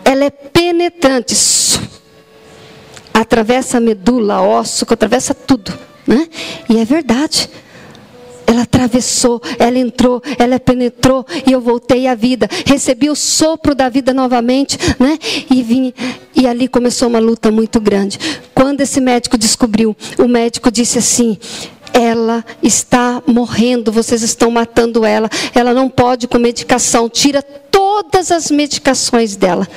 Ela é penetrante. Atravessa a medula, osso, atravessa tudo. Né? E é verdade. Ela atravessou, ela entrou, ela penetrou e eu voltei à vida. Recebi o sopro da vida novamente, né? E ali começou uma luta muito grande. Quando esse médico descobriu, o médico disse assim: ela está morrendo, vocês estão matando ela. Ela não pode com medicação, tira todas as medicações dela.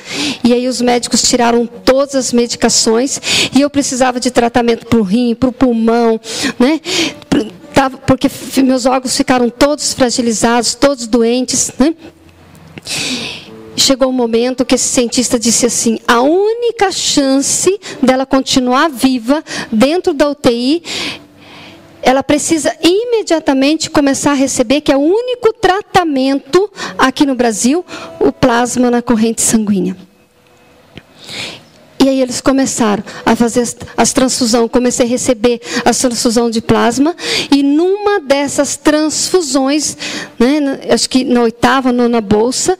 E aí os médicos tiraram todas as medicações e eu precisava de tratamento para o rim, para o pulmão, né? Porque meus órgãos ficaram todos fragilizados, todos doentes, né? Chegou um momento que esse cientista disse assim: a única chance dela continuar viva dentro da UTI, ela precisa imediatamente começar a receber, que é o único tratamento aqui no Brasil, o plasma na corrente sanguínea. E aí eles começaram a fazer as transfusões, comecei a receber as transfusões de plasma, e numa dessas transfusões, né, acho que na 8ª, 9ª bolsa,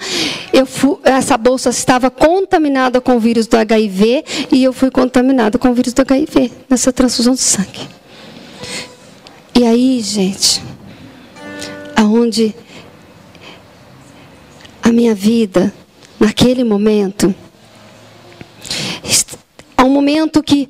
essa bolsa estava contaminada com o vírus do HIV, e eu fui contaminada com o vírus do HIV, nessa transfusão de sangue. E aí, gente, aonde a minha vida, naquele momento, há um momento que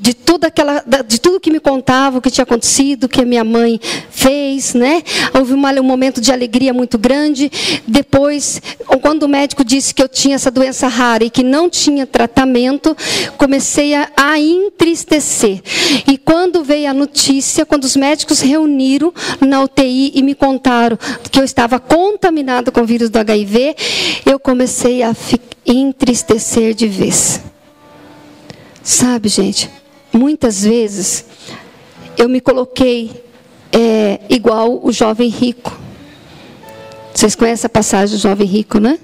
de tudo que me contavam, o que tinha acontecido, que a minha mãe fez, né? Houve um momento de alegria muito grande. Depois, quando o médico disse que eu tinha essa doença rara e que não tinha tratamento, comecei a entristecer. E quando veio a notícia, quando os médicos reuniram na UTI e me contaram que eu estava contaminada com o vírus do HIV, eu comecei a entristecer de vez. Sabe, gente, muitas vezes eu me coloquei igual o jovem rico. Vocês conhecem a passagem do jovem rico, né?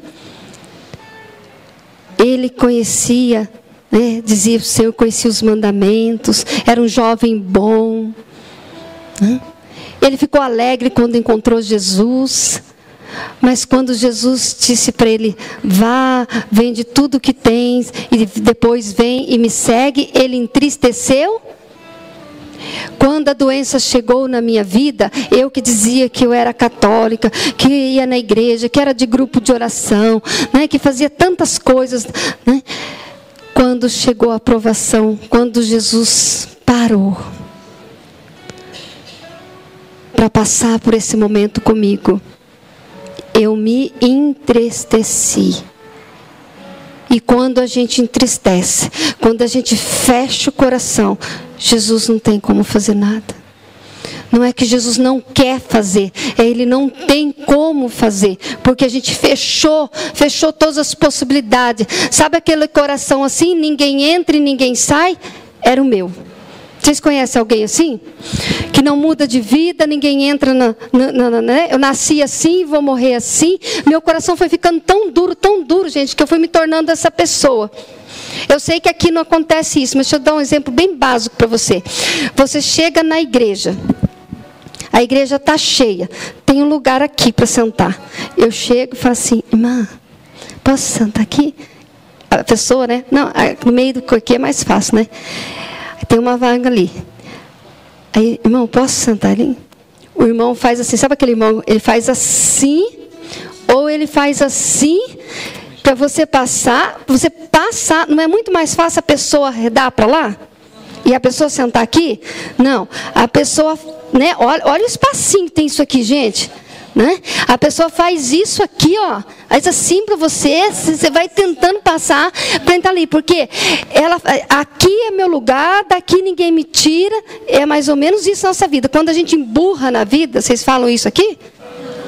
Ele conhecia, né, dizia o Senhor, conhecia os mandamentos, era um jovem bom. Né? Ele ficou alegre quando encontrou Jesus. Mas quando Jesus disse para ele: vá, vende tudo que tens e depois vem e me segue, ele entristeceu. Quando a doença chegou na minha vida, eu que dizia que eu era católica, que ia na igreja, que era de grupo de oração, né, que fazia tantas coisas, né? Quando chegou a provação, quando Jesus parou para passar por esse momento comigo, eu me entristeci. E quando a gente entristece, quando a gente fecha o coração, Jesus não tem como fazer nada. Não é que Jesus não quer fazer, Ele não tem como fazer, porque a gente fechou todas as possibilidades. Sabe aquele coração assim, ninguém entra e ninguém sai? Era o meu. Vocês conhecem alguém assim? Que não muda de vida, ninguém entra né? Eu nasci assim, vou morrer assim. Meu coração foi ficando tão duro, gente, que eu fui me tornando essa pessoa. Eu sei que aqui não acontece isso, mas deixa eu dar um exemplo bem básico para você. Você chega na igreja, a igreja está cheia, tem um lugar aqui para sentar. Eu chego e falo assim: irmã, posso sentar aqui? A pessoa, né? Não, no meio do aqui é mais fácil, né? Tem uma vaga ali. Aí, irmão, posso sentar ali? O irmão faz assim, sabe aquele irmão? Ele faz assim, ou ele faz assim, para você passar. Não é muito mais fácil a pessoa arredar para lá? E a pessoa sentar aqui? Não. A pessoa, né? Olha o espacinho que tem isso aqui, gente. Né? A pessoa faz isso aqui, ó, faz assim para você vai tentando passar para entrar ali, porque aqui é meu lugar, daqui ninguém me tira, é mais ou menos isso na nossa vida. Quando a gente emburra na vida, vocês falam isso aqui?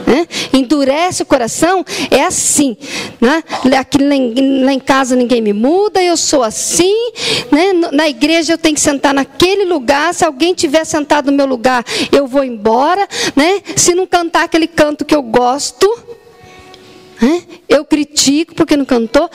Né? Endurece o coração, é assim, né? Aqui lá em casa ninguém me muda, eu sou assim, né? Na igreja eu tenho que sentar naquele lugar, se alguém tiver sentado no meu lugar, eu vou embora, né? Se não cantar aquele canto que eu gosto, né? Eu critico porque não cantou.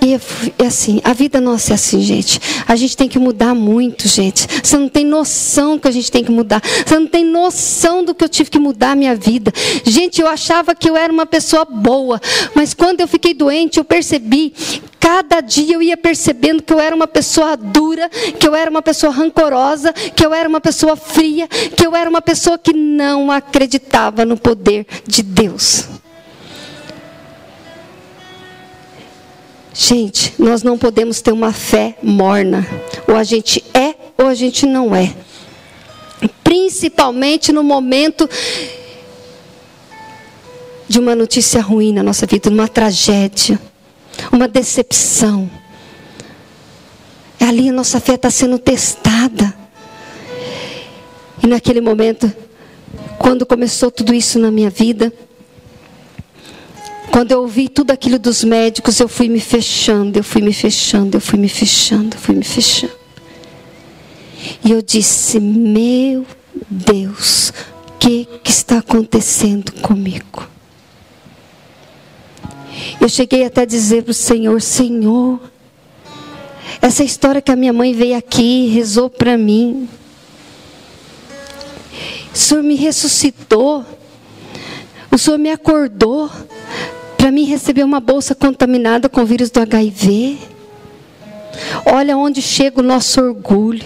E é assim, a vida nossa é assim, gente. A gente tem que mudar muito, gente. Você não tem noção que a gente tem que mudar. Você não tem noção do que eu tive que mudar a minha vida. Gente, eu achava que eu era uma pessoa boa. Mas quando eu fiquei doente, eu percebi. Cada dia eu ia percebendo que eu era uma pessoa dura, que eu era uma pessoa rancorosa, que eu era uma pessoa fria, que eu era uma pessoa que não acreditava no poder de Deus. Gente, nós não podemos ter uma fé morna. Ou a gente é, ou a gente não é. Principalmente no momento de uma notícia ruim na nossa vida, uma tragédia, uma decepção. Ali a nossa fé está sendo testada. E naquele momento, quando começou tudo isso na minha vida, quando eu ouvi tudo aquilo dos médicos, eu fui me fechando, eu fui me fechando, eu fui me fechando, eu fui me fechando. E eu disse, meu Deus, o que está acontecendo comigo? Eu cheguei até a dizer para o Senhor, Senhor, essa história que a minha mãe veio aqui, rezou para mim. O Senhor me ressuscitou, o Senhor me acordou. Para mim receber uma bolsa contaminada com o vírus do HIV. Olha onde chega o nosso orgulho.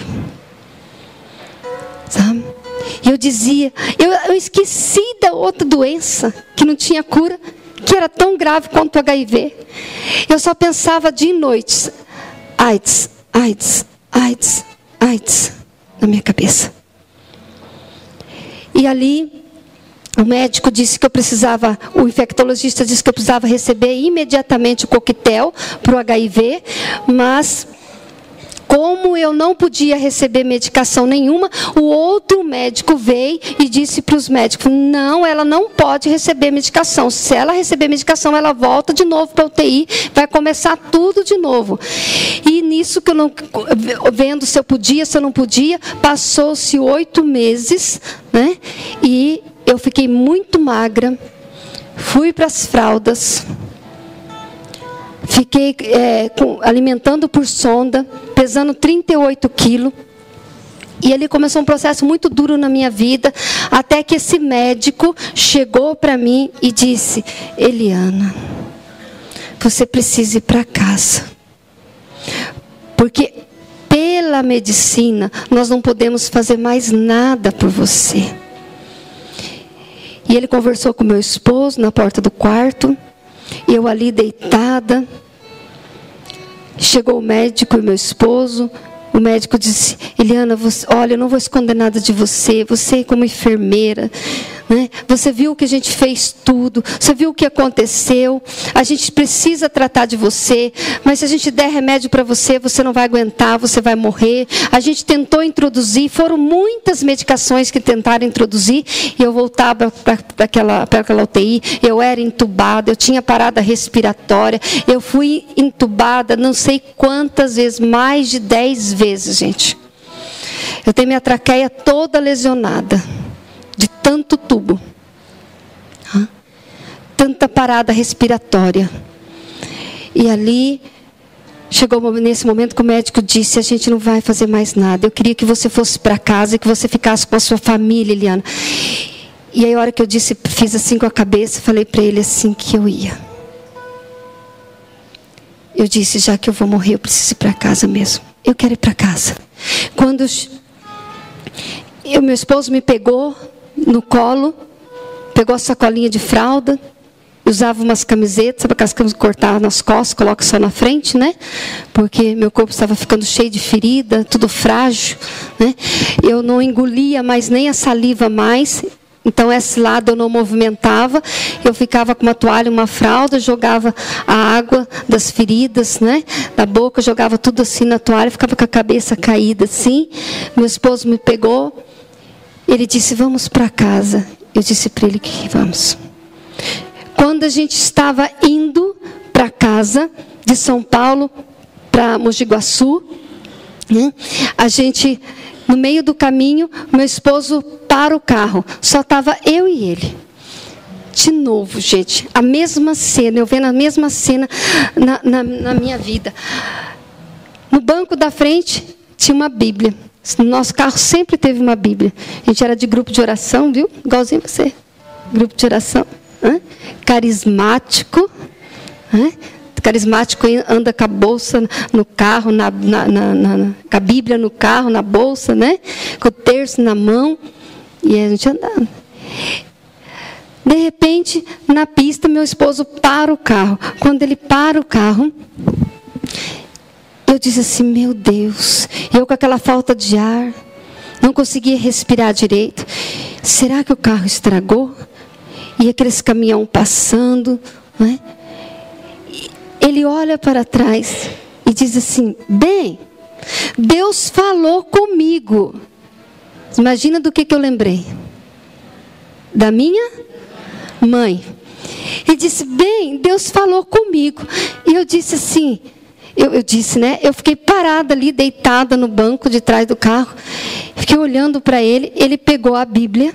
Sabe? E eu dizia, eu esqueci da outra doença que não tinha cura, que era tão grave quanto o HIV. Eu só pensava dia e noite, AIDS, AIDS, AIDS, AIDS, na minha cabeça. E ali o médico disse que eu precisava, o infectologista disse que eu precisava receber imediatamente o coquetel para o HIV, mas como eu não podia receber medicação nenhuma, o outro médico veio e disse para os médicos, não, ela não pode receber medicação. Se ela receber medicação, ela volta de novo para a UTI, vai começar tudo de novo. E nisso que eu não, vendo se eu podia, se eu não podia, passou-se 8 meses, né? E eu fiquei muito magra, fui para as fraldas, fiquei alimentando por sonda, pesando 38 quilos. E ele começou um processo muito duro na minha vida, até que esse médico chegou para mim e disse, Eliana, você precisa ir para casa. Porque pela medicina, nós não podemos fazer mais nada por você. E ele conversou com meu esposo na porta do quarto. Eu ali deitada. Chegou o médico e meu esposo. O médico disse, Eliana, olha, eu não vou esconder nada de você. Você como enfermeira, né? Você viu que a gente fez tudo. Você viu o que aconteceu. A gente precisa tratar de você. Mas se a gente der remédio para você, você não vai aguentar, você vai morrer. A gente tentou introduzir. Foram muitas medicações que tentaram introduzir. E eu voltava para aquela UTI. Eu era entubada. Eu tinha parada respiratória. Eu fui entubada não sei quantas vezes. Mais de 10 vezes, gente. Eu tenho minha traqueia toda lesionada. De tanto tubo. Tanta parada respiratória. E ali, chegou nesse momento que o médico disse, a gente não vai fazer mais nada. Eu queria que você fosse para casa e que você ficasse com a sua família, Eliana. E aí a hora que eu disse, fiz assim com a cabeça, falei para ele assim que eu ia. Eu disse, já que eu vou morrer, eu preciso ir para casa mesmo. Eu quero ir para casa. Quando meu esposo me pegou no colo, pegou a sacolinha de fralda, usava umas camisetas, sabe aquelas camisetas cortadas nas costas, coloca só na frente, né? Porque meu corpo estava ficando cheio de ferida, tudo frágil, né? Eu não engolia mais nem a saliva mais. Então, esse lado eu não movimentava, eu ficava com uma toalha, uma fralda, jogava a água das feridas, né, da boca, jogava tudo assim na toalha, ficava com a cabeça caída assim. Meu esposo me pegou, ele disse, vamos para casa. Eu disse para ele que vamos. Quando a gente estava indo para casa de São Paulo, para Mogi Guaçu, né, a gente... No meio do caminho, meu esposo para o carro. Só estava eu e ele. De novo, gente, a mesma cena. Eu vendo a mesma cena na minha vida. No banco da frente, tinha uma Bíblia. No nosso carro sempre teve uma Bíblia. A gente era de grupo de oração, viu? Igualzinho você. Grupo de oração. Carismático. Carismático anda com a bolsa no carro, com a Bíblia no carro, na bolsa, né? Com o terço na mão. E a gente andando. De repente, na pista, meu esposo para o carro. Quando ele para o carro, eu disse assim, meu Deus, eu com aquela falta de ar, não conseguia respirar direito. Será que o carro estragou? E aqueles caminhão passando, né? Ele olha para trás e diz assim, bem, Deus falou comigo. Imagina do que eu lembrei. Da minha mãe. Ele disse, bem, Deus falou comigo. E eu disse assim, eu disse, né? Eu fiquei parada ali, deitada no banco de trás do carro. Fiquei olhando para ele, ele pegou a Bíblia.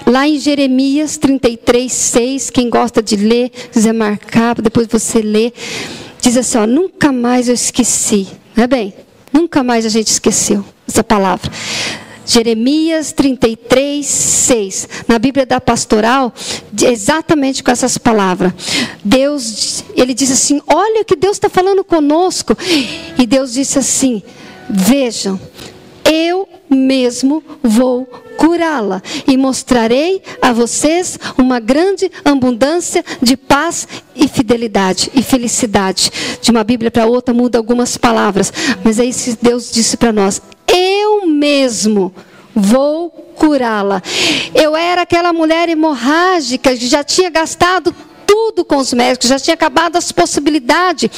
Lá em Jeremias 33, 6, quem gosta de ler, quiser marcar, depois você lê, diz assim, ó, nunca mais eu esqueci, não é bem? Nunca mais a gente esqueceu essa palavra. Jeremias 33, 6, na Bíblia da Pastoral, exatamente com essas palavras. Deus, ele diz assim, olha o que Deus está falando conosco. E Deus disse assim, vejam, eu mesmo vou curá-la e mostrarei a vocês uma grande abundância de paz e fidelidade e felicidade. De uma Bíblia para outra muda algumas palavras, mas é isso que Deus disse para nós. Eu mesmo vou curá-la. Eu era aquela mulher hemorrágica que já tinha gastado tudo com os médicos, já tinha acabado as possibilidades.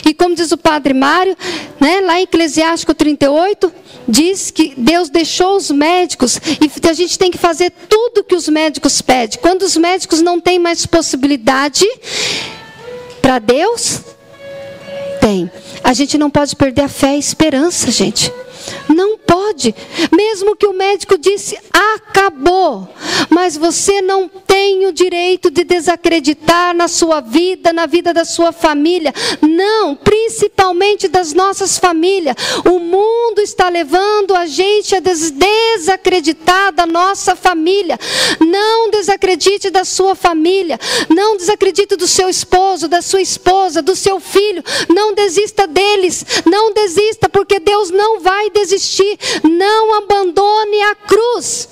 E como diz o Padre Mário, né, lá em Eclesiástico 38, diz que Deus deixou os médicos e a gente tem que fazer tudo que os médicos pedem. Quando os médicos não têm mais possibilidade, para Deus, tem. A gente não pode perder a fé e a esperança, gente. Não pode. Mesmo que o médico disse, acabou. Mas você não tem o direito de desacreditar na sua vida, na vida da sua família. Não, principalmente das nossas famílias. O mundo está levando a gente a desacreditar da nossa família. Não desacredite da sua família. Não desacredite do seu esposo, da sua esposa, do seu filho. Não desista deles. Não desista, porque Deus não vai desistir. Não abandone a cruz.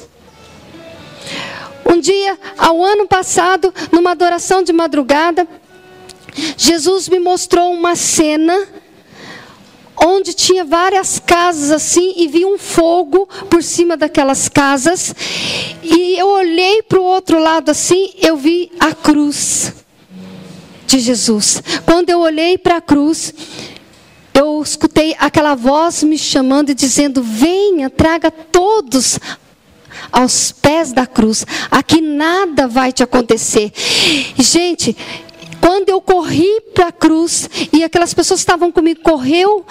Um dia, ao ano passado, numa adoração de madrugada, Jesus me mostrou uma cena onde tinha várias casas assim e vi um fogo por cima daquelas casas. E eu olhei para o outro lado assim, eu vi a cruz de Jesus. Quando eu olhei para a cruz, eu escutei aquela voz me chamando e dizendo, venha, traga todos aos pés da cruz. Aqui nada vai te acontecer. Gente, quando eu corri para a cruz, e aquelas pessoas que estavam comigo, correu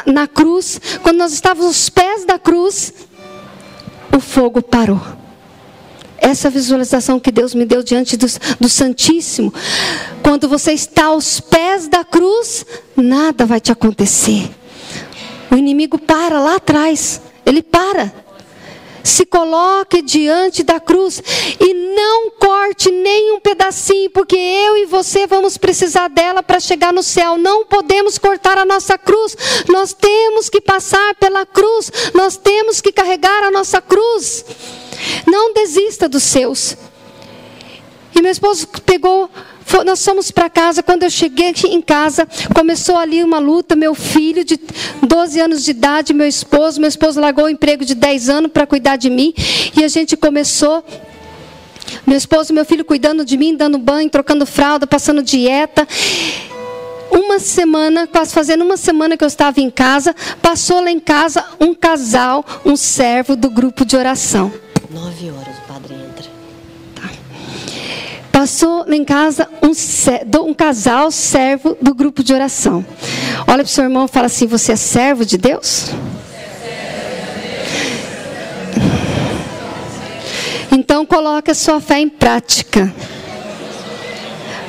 na cruz, quando nós estávamos aos pés da cruz, o fogo parou. Essa visualização que Deus me deu diante do Santíssimo. Quando você está aos pés da cruz, nada vai te acontecer. O inimigo para lá atrás. Ele para. Se coloque diante da cruz e não corte nem um pedacinho, porque eu e você vamos precisar dela para chegar no céu. Não podemos cortar a nossa cruz. Nós temos que passar pela cruz. Nós temos que carregar a nossa cruz. Não desista dos seus. E meu esposo pegou, nós fomos para casa. Quando eu cheguei em casa, começou ali uma luta. Meu filho de 12 anos de idade, meu esposo largou o emprego de 10 anos para cuidar de mim. E a gente começou, meu esposo e meu filho cuidando de mim, dando banho, trocando fralda, passando dieta. Uma semana, quase fazendo uma semana que eu estava em casa, passou lá em casa um casal, um servo do grupo de oração. 9 horas o padre entra. Tá. Passou lá em casa um casal servo do grupo de oração. Olha para o seu irmão e fala assim: você é servo de Deus? Então coloque a sua fé em prática.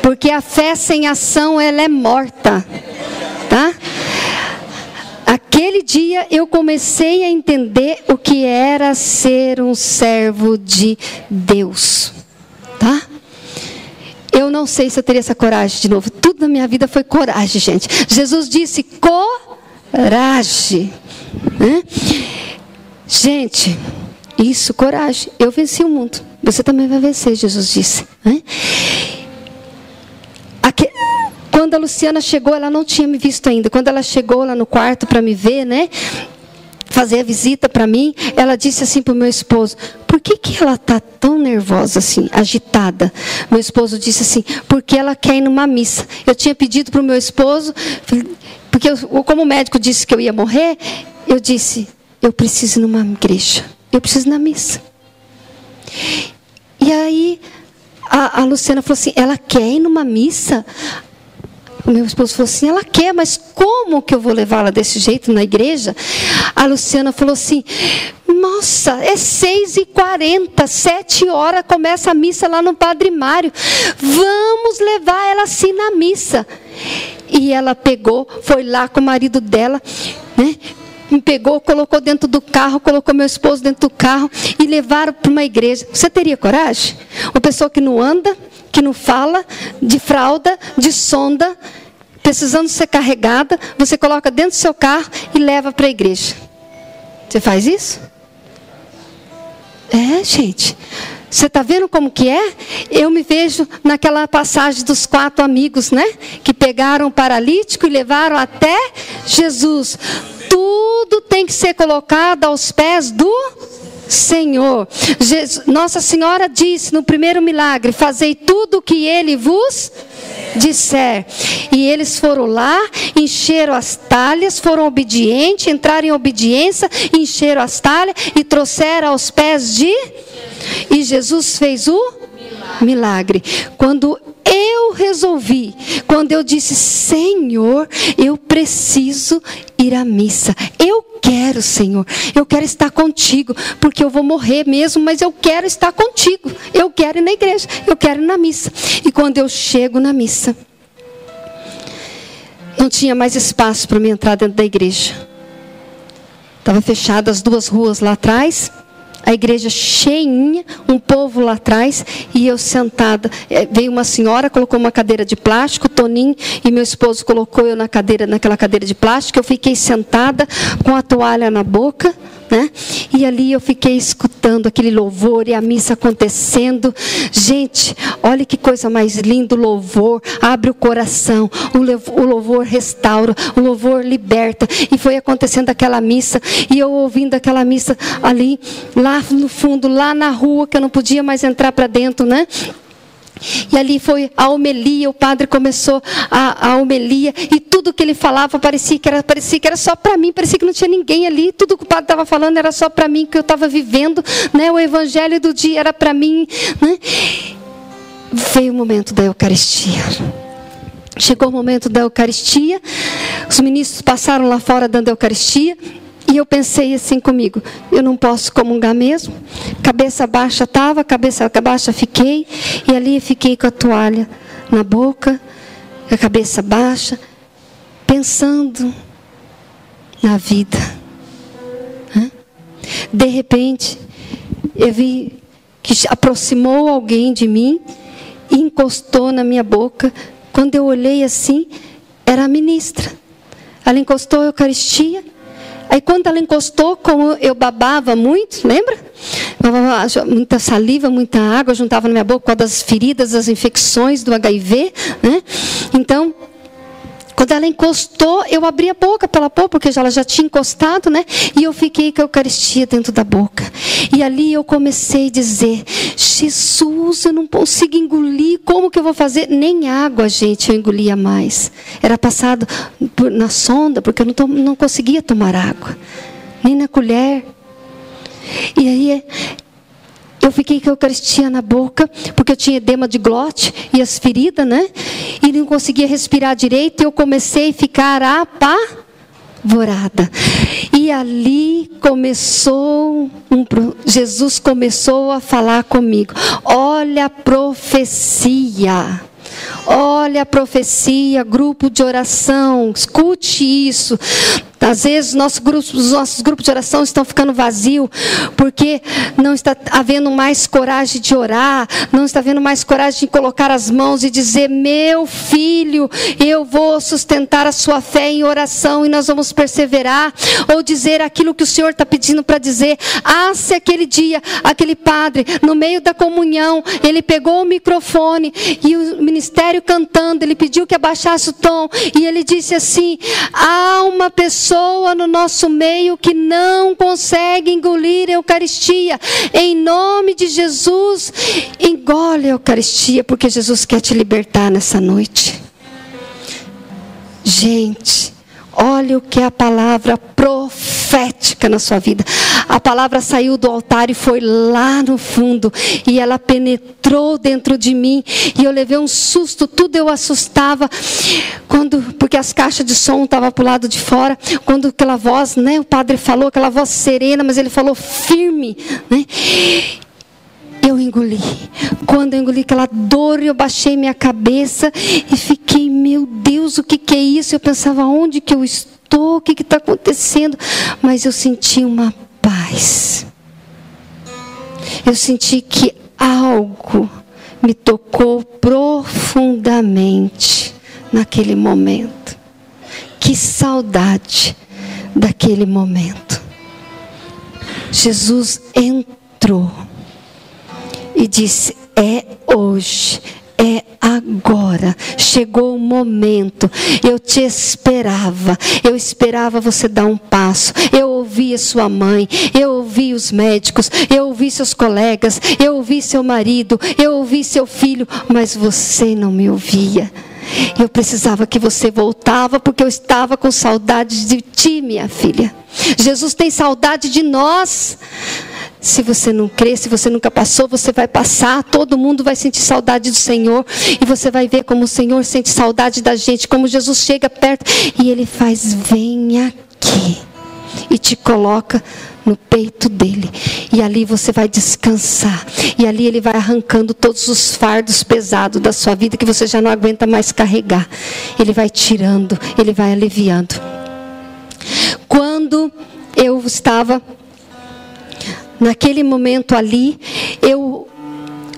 Porque a fé sem ação, ela é morta, tá? Aquele dia eu comecei a entender o que era ser um servo de Deus, tá? Eu não sei se eu teria essa coragem de novo. Tudo na minha vida foi coragem, gente. Jesus disse coragem, né? Gente, isso, coragem. Eu venci o mundo. Você também vai vencer, Jesus disse, né? Quando a Luciana chegou, ela não tinha me visto ainda. Quando ela chegou lá no quarto para me ver, né, fazer a visita para mim, ela disse assim para o meu esposo: por que ela está tão nervosa assim, agitada? Meu esposo disse assim: porque ela quer ir numa missa. Eu tinha pedido para o meu esposo, porque como o médico disse que eu ia morrer, eu disse: eu preciso ir numa igreja, eu preciso ir na missa. E aí a Luciana falou assim: ela quer ir numa missa? O meu esposo falou assim: ela quer, mas como que eu vou levá-la desse jeito na igreja? A Luciana falou assim: nossa, é 6h40, 7 horas começa a missa lá no Padre Mário. Vamos levar ela assim na missa. E ela pegou, foi lá com o marido dela, né? Me pegou, colocou dentro do carro, colocou meu esposo dentro do carro e levaram para uma igreja. Você teria coragem? Uma pessoa que não anda, que não fala, de fralda, de sonda, precisando ser carregada, você coloca dentro do seu carro e leva para a igreja. Você faz isso? É, gente. Você está vendo como que é? Eu me vejo naquela passagem dos 4 amigos, né? Que pegaram o paralítico e levaram até Jesus. Tudo tem que ser colocado aos pés do Senhor. Nossa Senhora disse no primeiro milagre: fazei tudo o que Ele vos disser. E eles foram lá, encheram as talhas, foram obedientes, entraram em obediência, encheram as talhas e trouxeram aos pés de... E Jesus fez o milagre. Quando eu resolvi, quando eu disse: Senhor, eu preciso ir à missa. Eu quero, Senhor, eu quero estar contigo, porque eu vou morrer mesmo, mas eu quero estar contigo. Eu quero ir na igreja, eu quero ir na missa. E quando eu chego na missa, não tinha mais espaço para me entrar dentro da igreja. Estava fechada as 2 ruas lá atrás. A igreja cheinha, um povo lá atrás, e eu sentada. Veio uma senhora, colocou uma cadeira de plástico, o Toninho e meu esposo colocou eu naquela cadeira de plástico. Eu fiquei sentada com a toalha na boca, né? E ali eu fiquei escutando aquele louvor e a missa acontecendo. Gente, olha que coisa mais linda, o louvor abre o coração, o louvor restaura, o louvor liberta. E foi acontecendo aquela missa, e eu ouvindo aquela missa ali, lá no fundo, lá na rua, que eu não podia mais entrar para dentro, né? E ali foi a homilia, o padre começou a homilia, e tudo que ele falava parecia que era só para mim, parecia que não tinha ninguém ali. Tudo que o padre estava falando era só para mim, que eu estava vivendo, né? O evangelho do dia era para mim, né? Veio o momento da Eucaristia. Chegou o momento da Eucaristia, os ministros passaram lá fora dando a Eucaristia. E eu pensei assim comigo: eu não posso comungar mesmo. Cabeça baixa estava, cabeça baixa fiquei. E ali fiquei com a toalha na boca, a cabeça baixa, pensando na vida. De repente, eu vi que aproximou alguém de mim e encostou na minha boca. Quando eu olhei assim, era a ministra. Ela encostou a Eucaristia. Aí quando ela encostou, como eu babava muito, lembra? Babava muita saliva, muita água, juntava na minha boca por causa das feridas, das infecções do HIV, né? Então, quando ela encostou, eu abri a boca para ela pôr, porque ela já tinha encostado, né? E eu fiquei com a Eucaristia dentro da boca. E ali eu comecei a dizer, Jesus, eu não consigo engolir, como que eu vou fazer? Nem água, gente, eu engolia mais. Era passado na sonda, porque eu não conseguia tomar água. Nem na colher. E aí eu fiquei com a Eucaristia na boca, porque eu tinha edema de glote e as feridas, né? E não conseguia respirar direito, e eu comecei a ficar apavorada. E ali Jesus começou a falar comigo. Olha a profecia. Olha a profecia, grupo de oração, escute isso. Às vezes os nossos grupos de oração estão ficando vazios, porque não está havendo mais coragem de orar, não está havendo mais coragem de colocar as mãos e dizer, meu filho, eu vou sustentar a sua fé em oração e nós vamos perseverar, ou dizer aquilo que o Senhor está pedindo para dizer. Se aquele dia, aquele padre, no meio da comunhão, ele pegou o microfone e o ministério cantando, ele pediu que abaixasse o tom, e ele disse assim, há uma pessoa no nosso meio que não consegue engolir a Eucaristia. Em nome de Jesus, engole a Eucaristia, porque Jesus quer te libertar nessa noite. Gente, olha o que é a palavra profética na sua vida. A palavra saiu do altar e foi lá no fundo. E ela penetrou dentro de mim. E eu levei um susto, tudo eu assustava. Porque as caixas de som estavam para o lado de fora. Quando aquela voz, né, o padre falou, aquela voz serena, mas ele falou firme, né? Eu engoli. Quando eu engoli aquela dor, eu baixei minha cabeça e fiquei, meu Deus, o que é isso? Eu pensava, onde que eu estou? O que está acontecendo? Mas eu senti uma paz. Eu senti que algo me tocou profundamente naquele momento. Que saudade daquele momento. Jesus entrou e disse, é hoje, é agora, chegou o momento, eu te esperava, eu esperava você dar um passo, eu ouvi sua mãe, eu ouvi os médicos, eu ouvi seus colegas, eu ouvi seu marido, eu ouvi seu filho, mas você não me ouvia. Eu precisava que você voltava, porque eu estava com saudade de ti, minha filha. Jesus tem saudade de nós. Se você não crê, se você nunca passou, você vai passar. Todo mundo vai sentir saudade do Senhor. E você vai ver como o Senhor sente saudade da gente. Como Jesus chega perto e Ele faz, vem aqui. E te coloca no peito dele. E ali você vai descansar. E ali Ele vai arrancando todos os fardos pesados da sua vida que você já não aguenta mais carregar. Ele vai tirando, Ele vai aliviando. Quando eu estava naquele momento ali,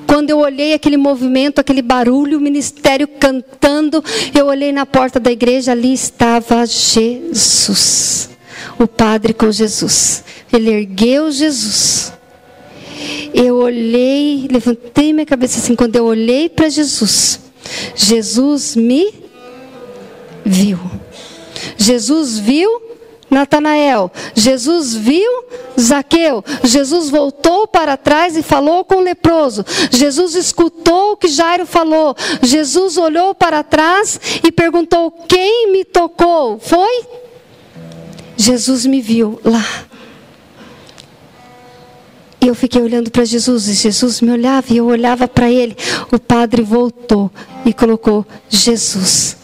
quando eu olhei aquele movimento, aquele barulho, o ministério cantando, eu olhei na porta da igreja, ali estava Jesus. O padre com Jesus. Ele ergueu Jesus. Eu olhei, levantei minha cabeça assim, quando eu olhei para Jesus, Jesus me viu. Jesus viu Natanael, Jesus viu Zaqueu, Jesus voltou para trás e falou com o leproso, Jesus escutou o que Jairo falou, Jesus olhou para trás e perguntou, quem me tocou? Foi? Jesus me viu lá. E eu fiquei olhando para Jesus, e Jesus me olhava e eu olhava para Ele. O padre voltou e colocou Jesus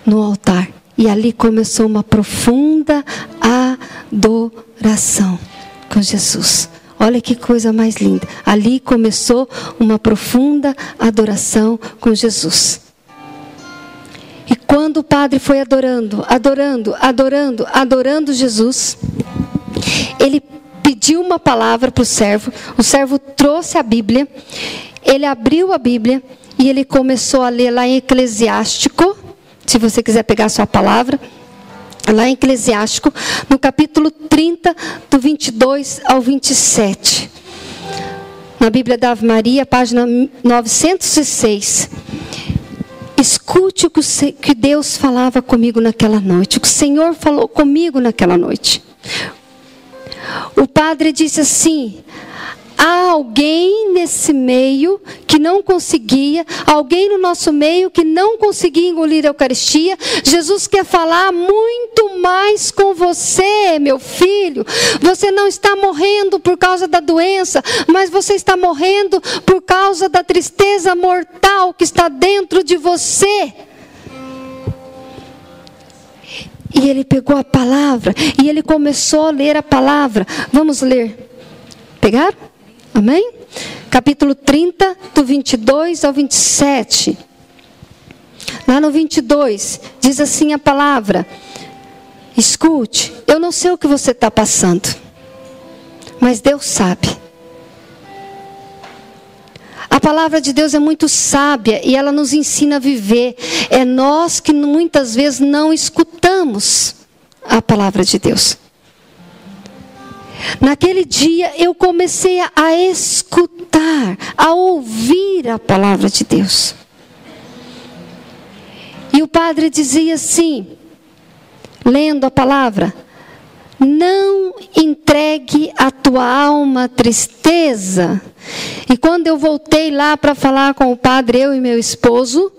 no altar. E ali começou uma profunda adoração com Jesus. Olha que coisa mais linda. Ali começou uma profunda adoração com Jesus. E quando o padre foi adorando Jesus, ele pediu uma palavra para o servo trouxe a Bíblia, ele abriu a Bíblia e ele começou a ler lá em Eclesiástico. Se você quiser pegar a sua palavra, lá em Eclesiástico, no capítulo 30, do 22 ao 27. Na Bíblia da Ave Maria, página 906. Escute o que Deus falava comigo naquela noite. O que o Senhor falou comigo naquela noite. O padre disse assim: há alguém nesse meio que não conseguia, alguém no nosso meio que não conseguia engolir a Eucaristia. Jesus quer falar muito mais com você, meu filho. Você não está morrendo por causa da doença, mas você está morrendo por causa da tristeza mortal que está dentro de você. E ele pegou a palavra e ele começou a ler a palavra. Vamos ler. Pegaram? Amém? Capítulo 30, do 22 ao 27. Lá no 22, diz assim a palavra: escute, eu não sei o que você está passando, mas Deus sabe. A palavra de Deus é muito sábia e ela nos ensina a viver. É nós que muitas vezes não escutamos a palavra de Deus. Naquele dia eu comecei a escutar, a ouvir a palavra de Deus. E o padre dizia assim, lendo a palavra: não entregue a tua alma à tristeza. E quando eu voltei lá para falar com o padre, eu e meu esposo,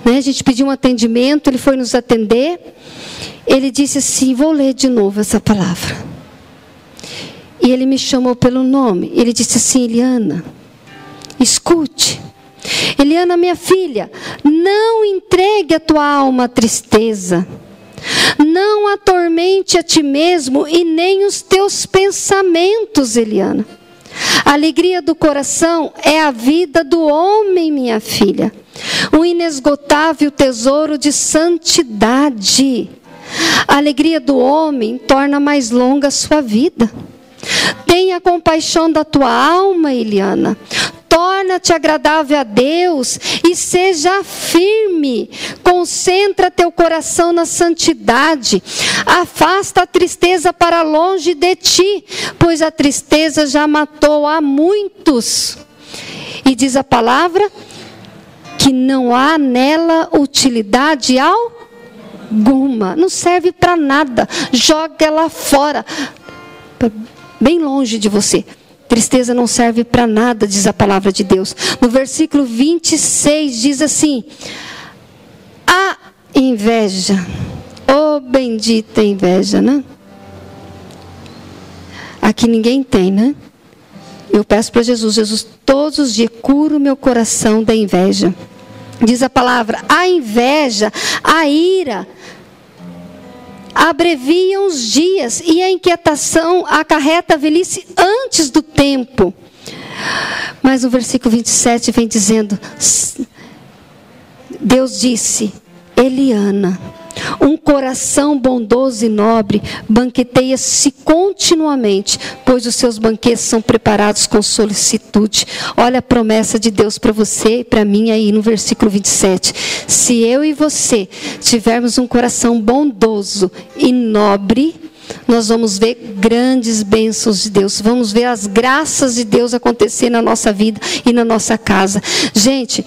né, a gente pediu um atendimento, ele foi nos atender. Ele disse assim: vou ler de novo essa palavra. E ele me chamou pelo nome. Ele disse assim: Eliana, escute. Eliana, minha filha, não entregue a tua alma à tristeza. Não atormente a ti mesmo e nem os teus pensamentos, Eliana. A alegria do coração é a vida do homem, minha filha. Um inesgotável tesouro de santidade. A alegria do homem torna mais longa a sua vida. Tenha compaixão da tua alma, Eliana. Torna-te agradável a Deus e seja firme. Concentra teu coração na santidade. Afasta a tristeza para longe de ti, pois a tristeza já matou a muitos. E diz a palavra que não há nela utilidade alguma. Não serve para nada. Joga ela fora, bem longe de você. Tristeza não serve para nada, diz a palavra de Deus. No versículo 26 diz assim: a inveja, oh bendita inveja, né? Aqui ninguém tem, né? Eu peço para Jesus: Jesus, todos os dias cura o meu coração da inveja. Diz a palavra: a inveja, a ira abreviam os dias e a inquietação acarreta a velhice antes do tempo. Mas o versículo 27 vem dizendo: Deus disse: Eliana, um coração bondoso e nobre banqueteia-se continuamente, pois os seus banquetes são preparados com solicitude. Olha a promessa de Deus para você e para mim aí no versículo 27. Se eu e você tivermos um coração bondoso e nobre, nós vamos ver grandes bênçãos de Deus. Vamos ver as graças de Deus acontecer na nossa vida e na nossa casa. Gente,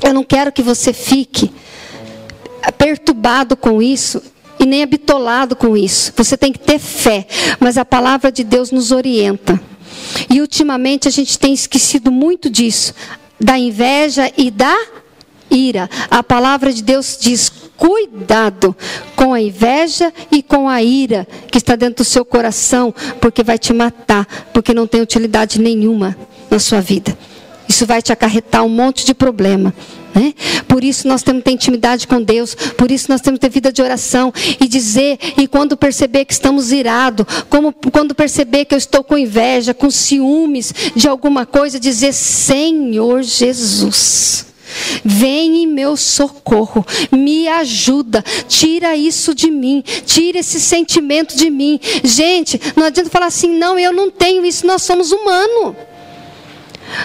eu não quero que você fique perturbado com isso e nem habitolado com isso. Você tem que ter fé, mas a palavra de Deus nos orienta. E ultimamente a gente tem esquecido muito disso, da inveja e da ira. A palavra de Deus diz: cuidado com a inveja e com a ira que está dentro do seu coração, porque vai te matar, porque não tem utilidade nenhuma na sua vida. Isso vai te acarretar um monte de problema. Né? Por isso nós temos que ter intimidade com Deus, por isso nós temos que ter vida de oração e dizer, e quando perceber que estamos irados, quando perceber que eu estou com inveja, com ciúmes de alguma coisa, dizer: Senhor Jesus, vem em meu socorro, me ajuda, tira isso de mim, tira esse sentimento de mim. Gente, não adianta falar assim: não, eu não tenho isso. Nós somos humanos.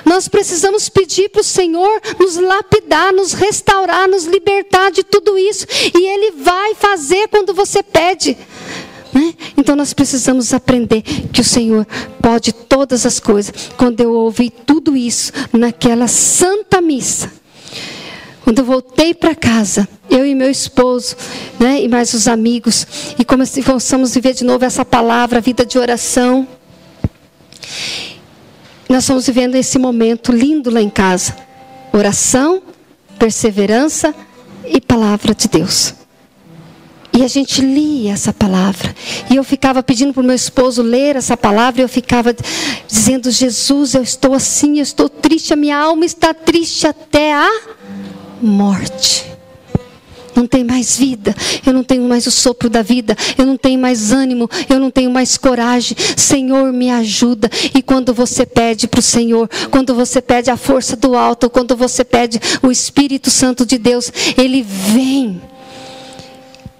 Nós precisamos pedir para o Senhor nos lapidar, nos restaurar, nos libertar de tudo isso. E Ele vai fazer quando você pede. Né? Então nós precisamos aprender que o Senhor pode todas as coisas. Quando eu ouvi tudo isso naquela santa missa, quando eu voltei para casa, eu e meu esposo, né, e mais os amigos, e começamos a viver de novo essa palavra, vida de oração. Nós estamos vivendo esse momento lindo lá em casa. Oração, perseverança e palavra de Deus. E a gente lia essa palavra. E eu ficava pedindo para o meu esposo ler essa palavra. E eu ficava dizendo: Jesus, eu estou assim, eu estou triste. A minha alma está triste até a morte. Não tem mais vida. Eu não tenho mais o sopro da vida. Eu não tenho mais ânimo. Eu não tenho mais coragem. Senhor, me ajuda. E quando você pede para o Senhor, quando você pede a força do alto, quando você pede o Espírito Santo de Deus, Ele vem.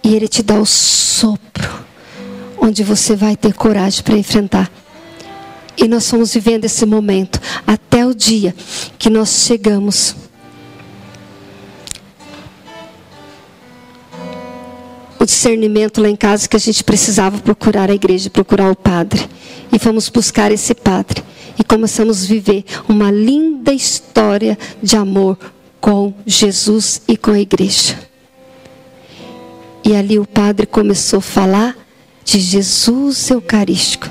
E Ele te dá o sopro, onde você vai ter coragem para enfrentar. E nós fomos vivendo esse momento, até o dia que nós chegamos. O discernimento lá em casa que a gente precisava procurar a igreja, procurar o padre. E fomos buscar esse padre. E começamos a viver uma linda história de amor com Jesus e com a igreja. E ali o padre começou a falar de Jesus Eucarístico.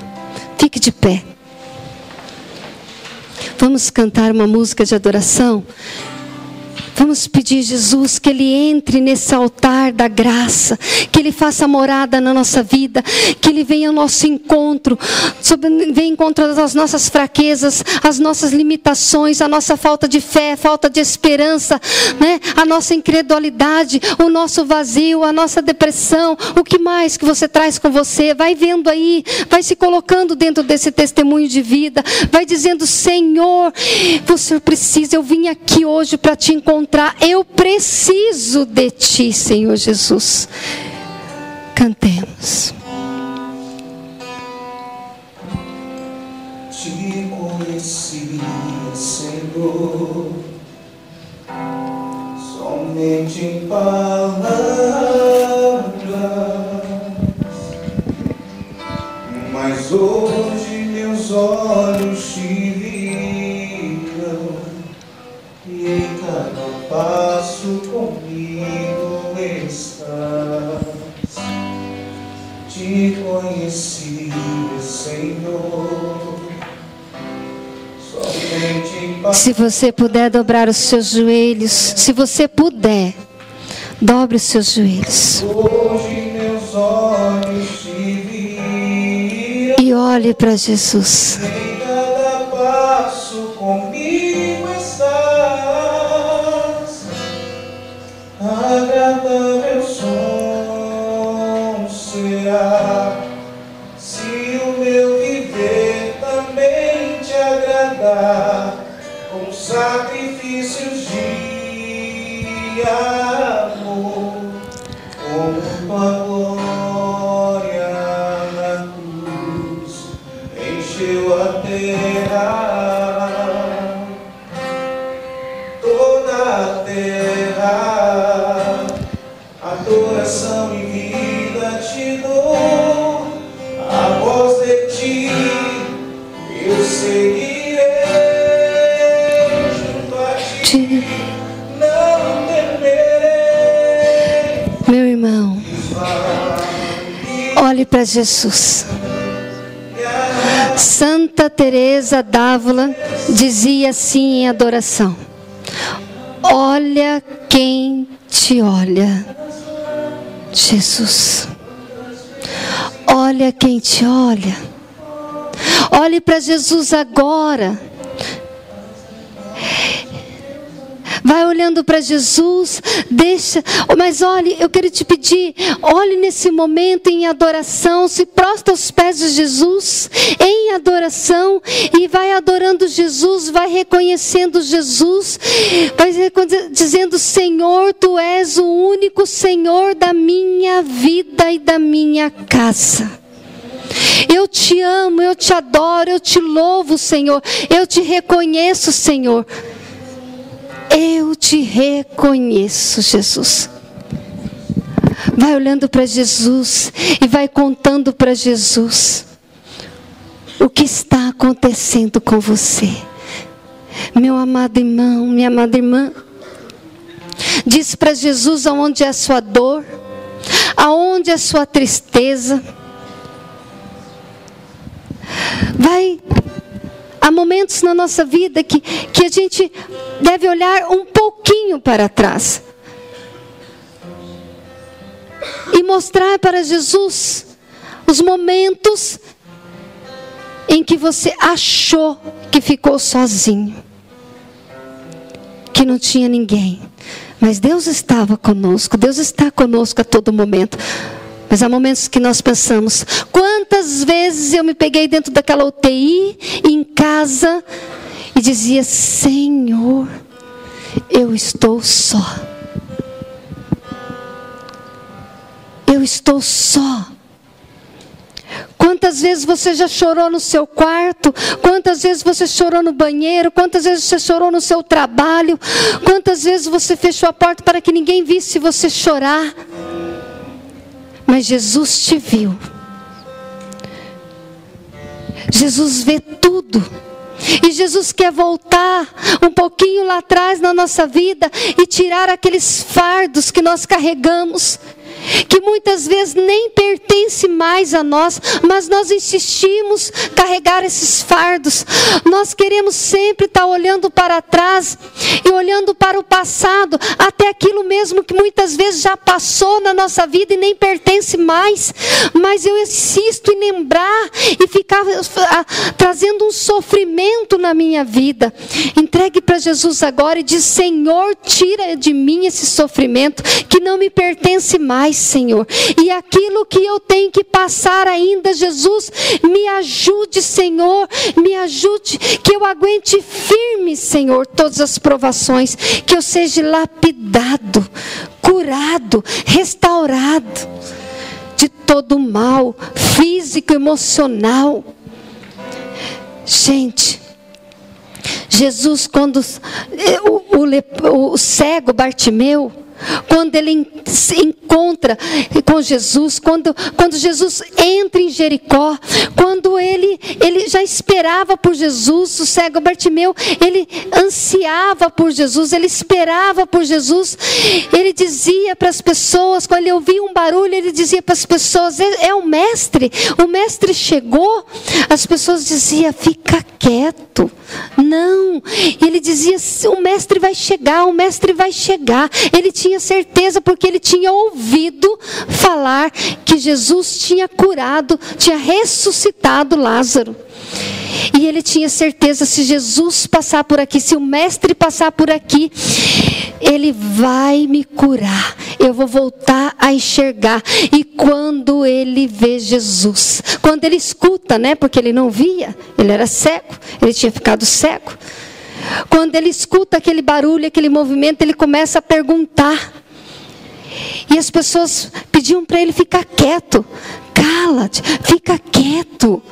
Fique de pé. Vamos cantar uma música de adoração. Vamos pedir a Jesus que Ele entre nesse altar da graça, que Ele faça morada na nossa vida, que Ele venha ao nosso encontro, venha em encontro das nossas fraquezas, as nossas limitações, a nossa falta de fé, falta de esperança, né? A nossa incredulidade, o nosso vazio, a nossa depressão, o que mais que você traz com você, vai vendo aí, vai se colocando dentro desse testemunho de vida, vai dizendo: Senhor, você precisa, eu vim aqui hoje para te encontrar. Eu preciso de Ti, Senhor Jesus. Cantemos. Te conheci, Senhor, somente em palavras, mas hoje meus olhos te viram e em cada passo comigo estás. Te conheci, Senhor, somente em palavras. Se você puder dobrar os seus joelhos, se você puder, dobre os seus joelhos. Hoje meus olhos te viram E olhe para Jesus. em cada passo comigo estás. Agradável som será se o meu viver também te agradar, com sacrifícios de amor, como tua glória na cruz encheu a terra, toda a terra. Adoração e vida te dou, a voz de Ti eu seguirei, junto a Ti não temerei. Meu irmão, olhe para Jesus. Santa Teresa d'Ávila dizia assim em adoração: olha quem te olha, Jesus. Olha quem te olha. Olhe para Jesus agora. Vai olhando para Jesus, deixa, mas olhe, eu quero te pedir, olhe nesse momento em adoração, se prostra aos pés de Jesus, em adoração, e vai adorando Jesus, vai reconhecendo Jesus, vai dizendo: Senhor, Tu és o único Senhor da minha vida e da minha casa. Eu te amo, eu te adoro, eu te louvo, Senhor. Eu te reconheço, Senhor. Eu te reconheço, Jesus. Vai olhando para Jesus e vai contando para Jesus o que está acontecendo com você. Meu amado irmão, minha amada irmã, diz para Jesus aonde é a sua dor, aonde é a sua tristeza. Há momentos na nossa vida que a gente deve olhar um pouquinho para trás e mostrar para Jesus os momentos em que você achou que ficou sozinho, que não tinha ninguém, mas Deus estava conosco. Deus está conosco a todo momento. Mas há momentos que nós pensamos: quantas vezes eu me peguei dentro daquela UTI, em casa, e dizia: Senhor, eu estou só. Eu estou só. Quantas vezes você já chorou no seu quarto? Quantas vezes você chorou no banheiro? Quantas vezes você chorou no seu trabalho? Quantas vezes você fechou a porta para que ninguém visse você chorar? Mas Jesus te viu. Jesus vê tudo. E Jesus quer voltar um pouquinho lá atrás na nossa vida e tirar aqueles fardos que nós carregamos, que muitas vezes nem pertence mais a nós, mas nós insistimos em carregar esses fardos. Nós queremos sempre estar olhando para trás e olhando para o passado, até aquilo mesmo que muitas vezes já passou na nossa vida e nem pertence mais. Mas eu insisto em lembrar e ficar trazendo um sofrimento na minha vida. Entregue para Jesus agora e diz: Senhor, tira de mim esse sofrimento que não me pertence mais, Senhor. E aquilo que eu tenho que passar ainda, Jesus, me ajude, Senhor, me ajude, que eu aguente firme, Senhor, todas as provações, que eu seja lapidado, curado, restaurado de todo mal, físico, emocional. Gente, Jesus, quando o cego Bartimeu, quando ele se encontra com Jesus, quando Jesus entra em Jericó, quando ele já esperava por Jesus, o cego Bartimeu, ele ansiava por Jesus, ele esperava por Jesus. Ele dizia para as pessoas, quando ele ouvia um barulho, ele dizia para as pessoas: é o mestre chegou. As pessoas diziam: fica quieto. Não, ele dizia: o mestre vai chegar, o mestre vai chegar. Ele tinha certeza, porque ele tinha ouvido falar que Jesus tinha curado, tinha ressuscitado Lázaro. E ele tinha certeza: se Jesus passar por aqui, se o mestre passar por aqui, ele vai me curar, eu vou voltar a enxergar. E quando ele vê Jesus, quando ele escuta, porque ele não via, ele era cego, ele tinha ficado cego. Quando ele escuta aquele barulho, aquele movimento, ele começa a perguntar. E as pessoas pediam para ele ficar quieto. Cala-te, fica quieto.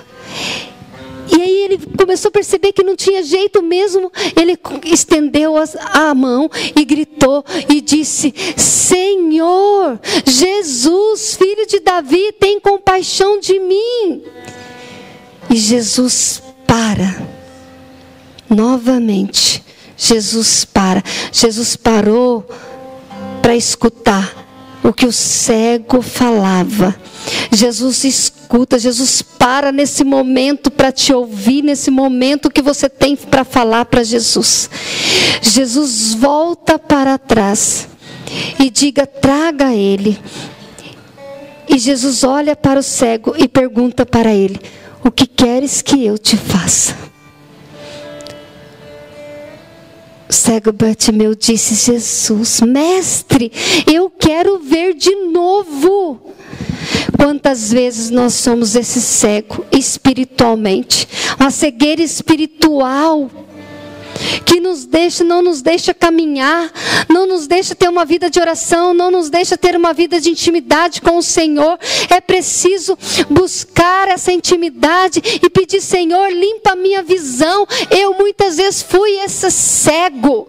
E aí ele começou a perceber que não tinha jeito mesmo. Ele estendeu a mão e gritou e disse: Senhor, Jesus, filho de Davi, tem compaixão de mim. E Jesus para. Novamente, Jesus para. Jesus parou para escutar o que o cego falava. Jesus escuta, Jesus para nesse momento para te ouvir, nesse momento que você tem para falar para Jesus. Jesus volta para trás e diga: traga ele. E Jesus olha para o cego e pergunta para ele: o que queres que eu te faça? O cego Bartimeu disse: Jesus, mestre, eu quero ver de novo. Quantas vezes nós somos esse cego espiritualmente, uma cegueira espiritual, que não nos deixa caminhar, não nos deixa ter uma vida de oração, não nos deixa ter uma vida de intimidade com o Senhor. É preciso buscar essa intimidade e pedir: Senhor, limpa a minha visão. Eu muitas vezes fui esse cego.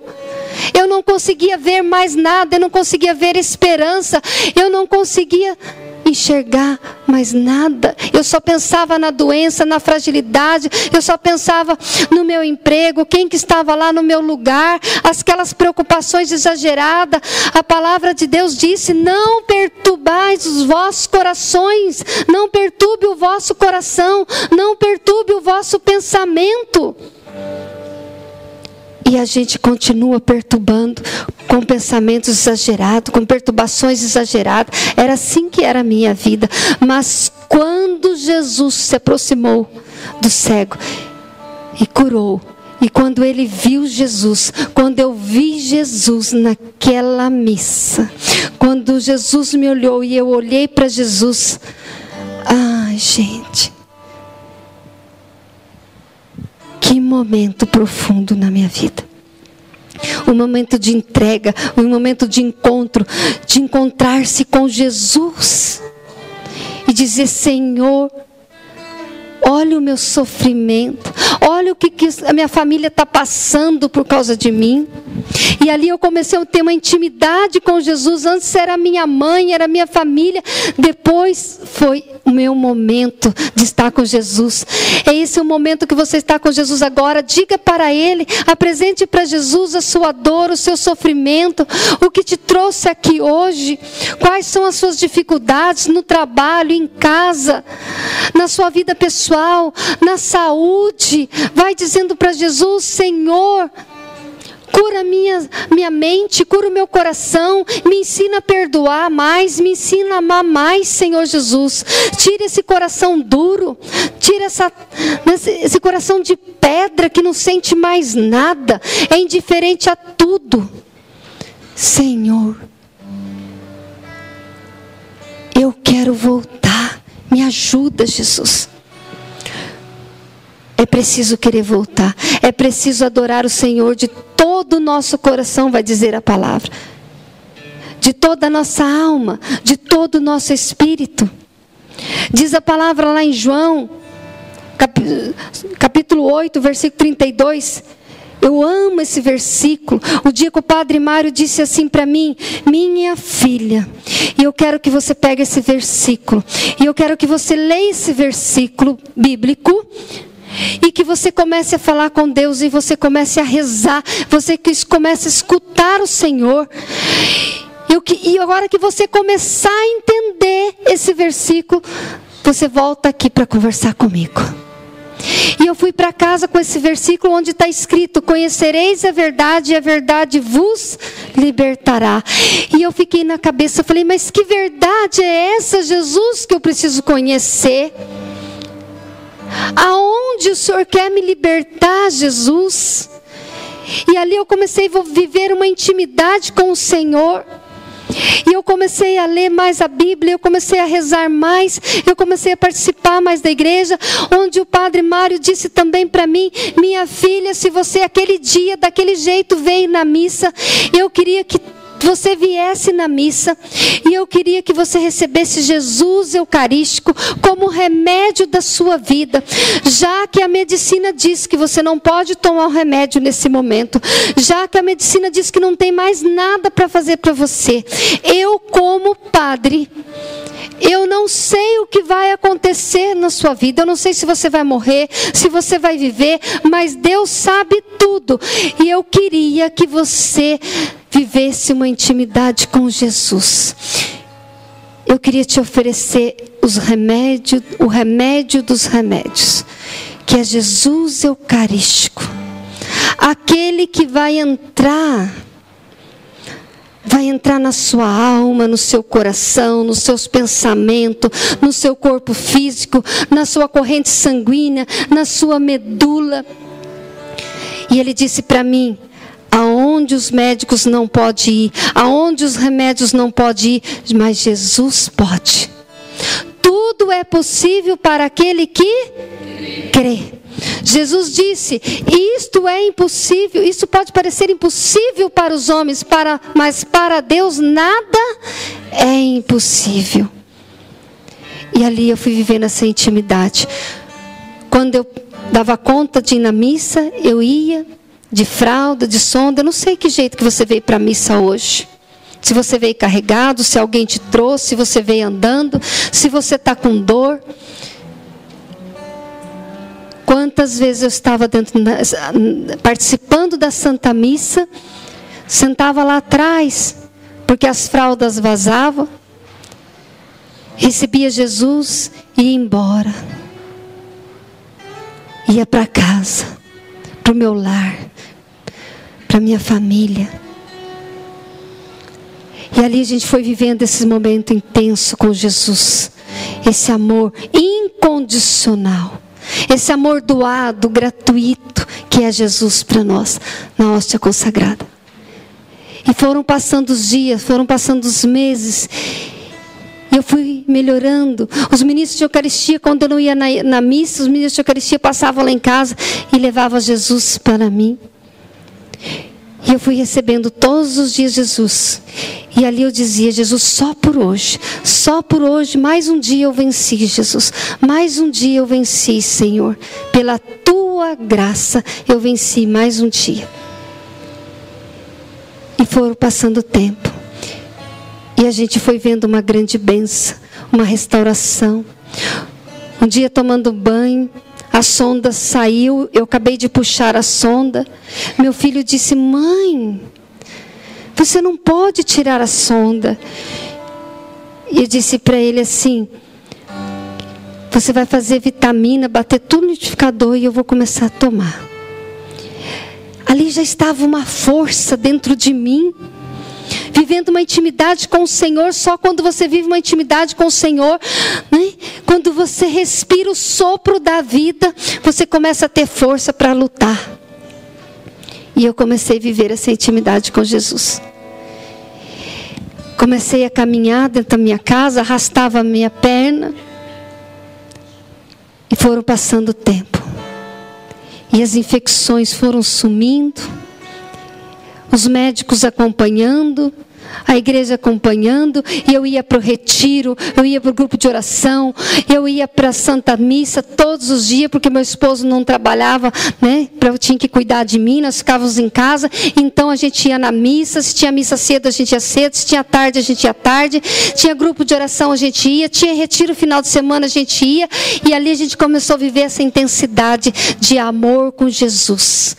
Eu não conseguia ver mais nada, eu não conseguia ver esperança, eu não conseguia enxergar mais nada. Eu só pensava na doença, na fragilidade, eu só pensava no meu emprego, quem que estava lá no meu lugar, aquelas preocupações exageradas. A palavra de Deus disse: não perturbais os vossos corações, não perturbe o vosso coração, não perturbe o vosso pensamento. E a gente continua perturbando com pensamentos exagerados, com perturbações exageradas. Era assim que era a minha vida. Mas quando Jesus se aproximou do cego e curou, e quando ele viu Jesus, quando eu vi Jesus naquela missa, quando Jesus me olhou e eu olhei para Jesus, ai, gente, que momento profundo na minha vida. Um momento de entrega, um momento de encontro, de encontrar-se com Jesus e dizer: Senhor, olha o meu sofrimento, olha o que a minha família está passando por causa de mim. E ali eu comecei a ter uma intimidade com Jesus. Antes era minha mãe, era minha família. Depois foi o meu momento de estar com Jesus. É esse o momento que você está com Jesus agora. Diga para Ele, apresente para Jesus a sua dor, o seu sofrimento, o que te trouxe aqui hoje. Quais são as suas dificuldades no trabalho, em casa, na sua vida pessoal, na saúde. Vai dizendo para Jesus: Senhor, cura minha mente, cura o meu coração, me ensina a perdoar mais, me ensina a amar mais, Senhor Jesus. Tira esse coração duro, tira esse coração de pedra que não sente mais nada, é indiferente a tudo. Senhor, eu quero voltar, me ajuda, Jesus. É preciso querer voltar, é preciso adorar o Senhor de todo o nosso coração, vai dizer a palavra, de toda a nossa alma, de todo o nosso espírito. Diz a palavra lá em João, capítulo 8, versículo 32. Eu amo esse versículo. O dia que o Padre Mário disse assim para mim: minha filha, e eu quero que você pegue esse versículo, e eu quero que você leia esse versículo bíblico, e que você comece a falar com Deus, e você comece a rezar, você comece a escutar o Senhor. E agora que você começar a entender esse versículo, você volta aqui para conversar comigo. E eu fui para casa com esse versículo onde está escrito: conhecereis a verdade e a verdade vos libertará. E eu fiquei na cabeça, falei: mas que verdade é essa, Jesus, que eu preciso conhecer? Aonde o Senhor quer me libertar, Jesus? E ali eu comecei a viver uma intimidade com o Senhor. E eu comecei a ler mais a Bíblia, eu comecei a rezar mais, eu comecei a participar mais da igreja, onde o Padre Mário disse também para mim: minha filha, se você aquele dia, daquele jeito, veio na missa, eu queria que você viesse na missa, e eu queria que você recebesse Jesus Eucarístico como remédio da sua vida, já que a medicina diz que você não pode tomar o remédio nesse momento, já que a medicina diz que não tem mais nada para fazer para você. Eu, como padre, eu não sei o que vai acontecer na sua vida, eu não sei se você vai morrer, se você vai viver, mas Deus sabe tudo. E eu queria que você vivesse uma intimidade com Jesus. Eu queria te oferecer o remédio dos remédios, que é Jesus Eucarístico. Aquele que vai entrar na sua alma, no seu coração, nos seus pensamentos, no seu corpo físico, na sua corrente sanguínea, na sua medula. E ele disse para mim: aonde os médicos não podem ir, aonde os remédios não podem ir, mas Jesus pode. Tudo é possível para aquele que crê. Jesus disse: isto é impossível, isso pode parecer impossível para os homens, mas para Deus nada é impossível. E ali eu fui vivendo essa intimidade. Quando eu dava conta de ir na missa, eu ia de fralda, de sonda. Eu não sei que jeito que você veio para a missa hoje. Se você veio carregado, se alguém te trouxe, se você veio andando, se você está com dor. Quantas vezes eu estava participando da Santa Missa, sentava lá atrás, porque as fraldas vazavam, recebia Jesus e ia embora. Ia para casa, para o meu lar, para a minha família. E ali a gente foi vivendo esse momento intenso com Jesus. Esse amor incondicional. Esse amor doado, gratuito, que é Jesus para nós, na hóstia consagrada. E foram passando os dias, foram passando os meses. E eu fui melhorando. Os ministros de Eucaristia, quando eu não ia na missa, os ministros de Eucaristia passavam lá em casa e levavam Jesus para mim. E eu fui recebendo todos os dias Jesus. E ali eu dizia: Jesus, só por hoje, mais um dia eu venci, Jesus. Mais um dia eu venci, Senhor. Pela tua graça eu venci mais um dia. E foram passando o tempo. E a gente foi vendo uma grande bênção, uma restauração. Um dia tomando banho, a sonda saiu, eu acabei de puxar a sonda. Meu filho disse: mãe, você não pode tirar a sonda. E eu disse para ele assim: você vai fazer vitamina, bater tudo no liquidificador e eu vou começar a tomar. Ali já estava uma força dentro de mim. Vivendo uma intimidade com o Senhor. Só quando você vive uma intimidade com o Senhor, né? Quando você respira o sopro da vida, você começa a ter força para lutar. E eu comecei a viver essa intimidade com Jesus. Comecei a caminhar dentro da minha casa, arrastava a minha perna. E foram passando o tempo. E as infecções foram sumindo. Os médicos acompanhando, a igreja acompanhando, e eu ia para o retiro, eu ia para o grupo de oração, eu ia para a Santa Missa todos os dias, porque meu esposo não trabalhava, né? Eu tinha que cuidar de mim, nós ficávamos em casa, então a gente ia na missa. Se tinha missa cedo, a gente ia cedo, se tinha tarde, a gente ia tarde, tinha grupo de oração, a gente ia, tinha retiro final de semana, a gente ia, e ali a gente começou a viver essa intensidade de amor com Jesus.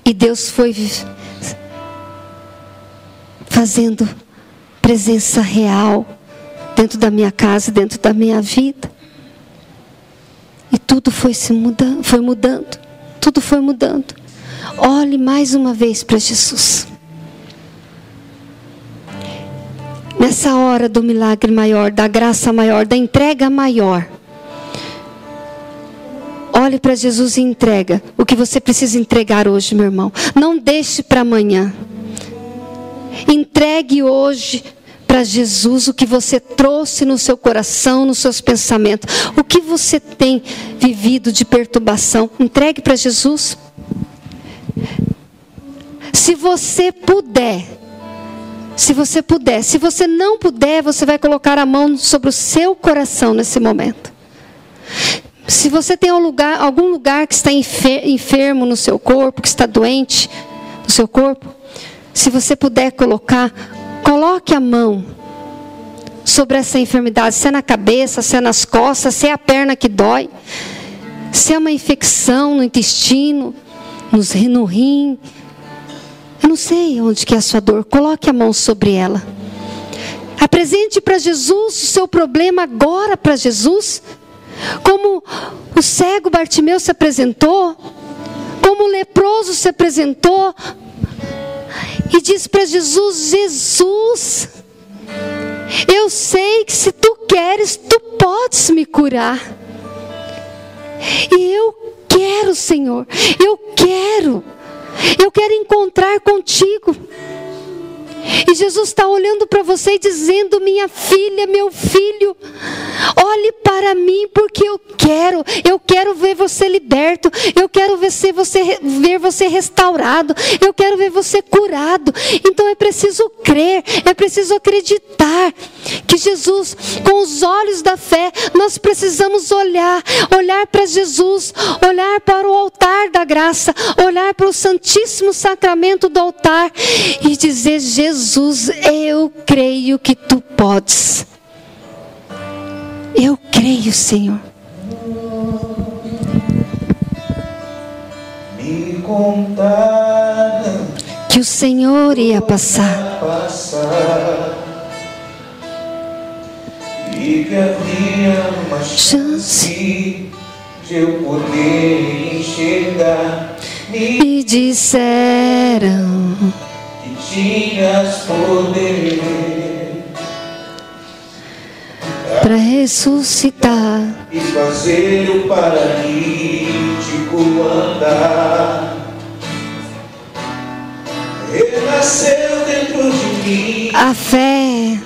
E Deus foi fazendo presença real dentro da minha casa, dentro da minha vida. E tudo foi mudando. Tudo foi mudando. Olhe mais uma vez para Jesus. Nessa hora do milagre maior, da graça maior, da entrega maior, olhe para Jesus e entrega o que você precisa entregar hoje, meu irmão. Não deixe para amanhã. Entregue hoje para Jesus o que você trouxe no seu coração, nos seus pensamentos. O que você tem vivido de perturbação, entregue para Jesus. Se você puder. Se você não puder, você vai colocar a mão sobre o seu coração nesse momento. Se você tem algum lugar que está enfermo no seu corpo, que está doente no seu corpo, se você puder coloque a mão sobre essa enfermidade. Se é na cabeça, se é nas costas, se é a perna que dói, se é uma infecção no intestino, no rim. Eu não sei onde que é a sua dor. Coloque a mão sobre ela. Apresente para Jesus o seu problema agora para Jesus. Como o cego Bartimeu se apresentou, como o leproso se apresentou, e diz para Jesus: Jesus, eu sei que se tu queres, tu podes me curar. E eu quero, Senhor, eu quero encontrar contigo. E Jesus está olhando para você e dizendo: minha filha, meu filho, olhe para mim, porque eu quero ver você liberto, eu quero ver você restaurado, eu quero ver você curado. Então é preciso crer, é preciso acreditar que Jesus, com os olhos da fé, nós precisamos olhar para Jesus, olhar para o altar da graça, olhar para o Santíssimo Sacramento do altar e dizer: Jesus, eu creio que tu podes. Eu creio, Senhor. Me contaram Que o Senhor ia passar. E que havia uma chance de eu poder enxergar. Me disseram Que tinhas poder para ressuscitar. e fazer o paralítico andar. Renasceu dentro de mim A fé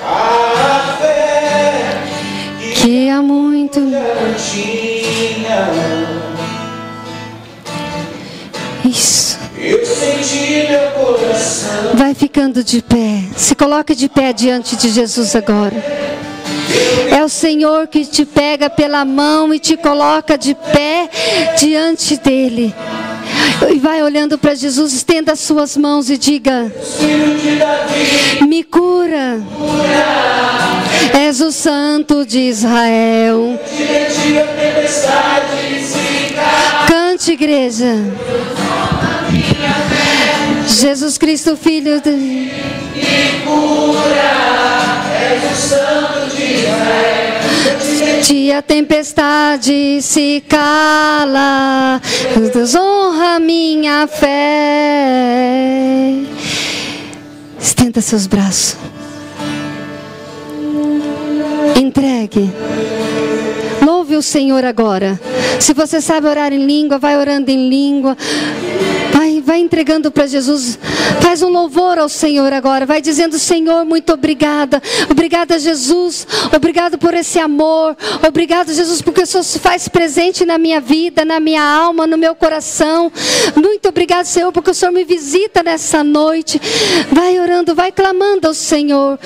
a fé que há muito. eu não tinha. Isso. Eu senti meu coração. Vai ficando de pé. Se coloque de pé diante de Jesus agora. É o Senhor que te pega pela mão e te coloca de pé diante dele. E vai olhando para Jesus, estenda as suas mãos e diga: Filho de Davi, me cura. És o Santo de Israel. diretiva tempestade se cala. Cante, igreja. Jesus Cristo, Filho de... És o Santo de Israel. E a tempestade se cala. Deus honra minha fé. Estenda seus braços. Entregue. Louve o Senhor agora. Se você sabe orar em língua, vai orando em língua. Vai entregando para Jesus. Faz um louvor ao Senhor agora. Vai dizendo: Senhor, muito obrigada. Obrigada, Jesus. Obrigado por esse amor. Obrigado, Jesus, porque o Senhor se faz presente na minha vida, na minha alma, no meu coração. Muito obrigado, Senhor, porque o Senhor me visita nessa noite. Vai orando, vai clamando ao Senhor.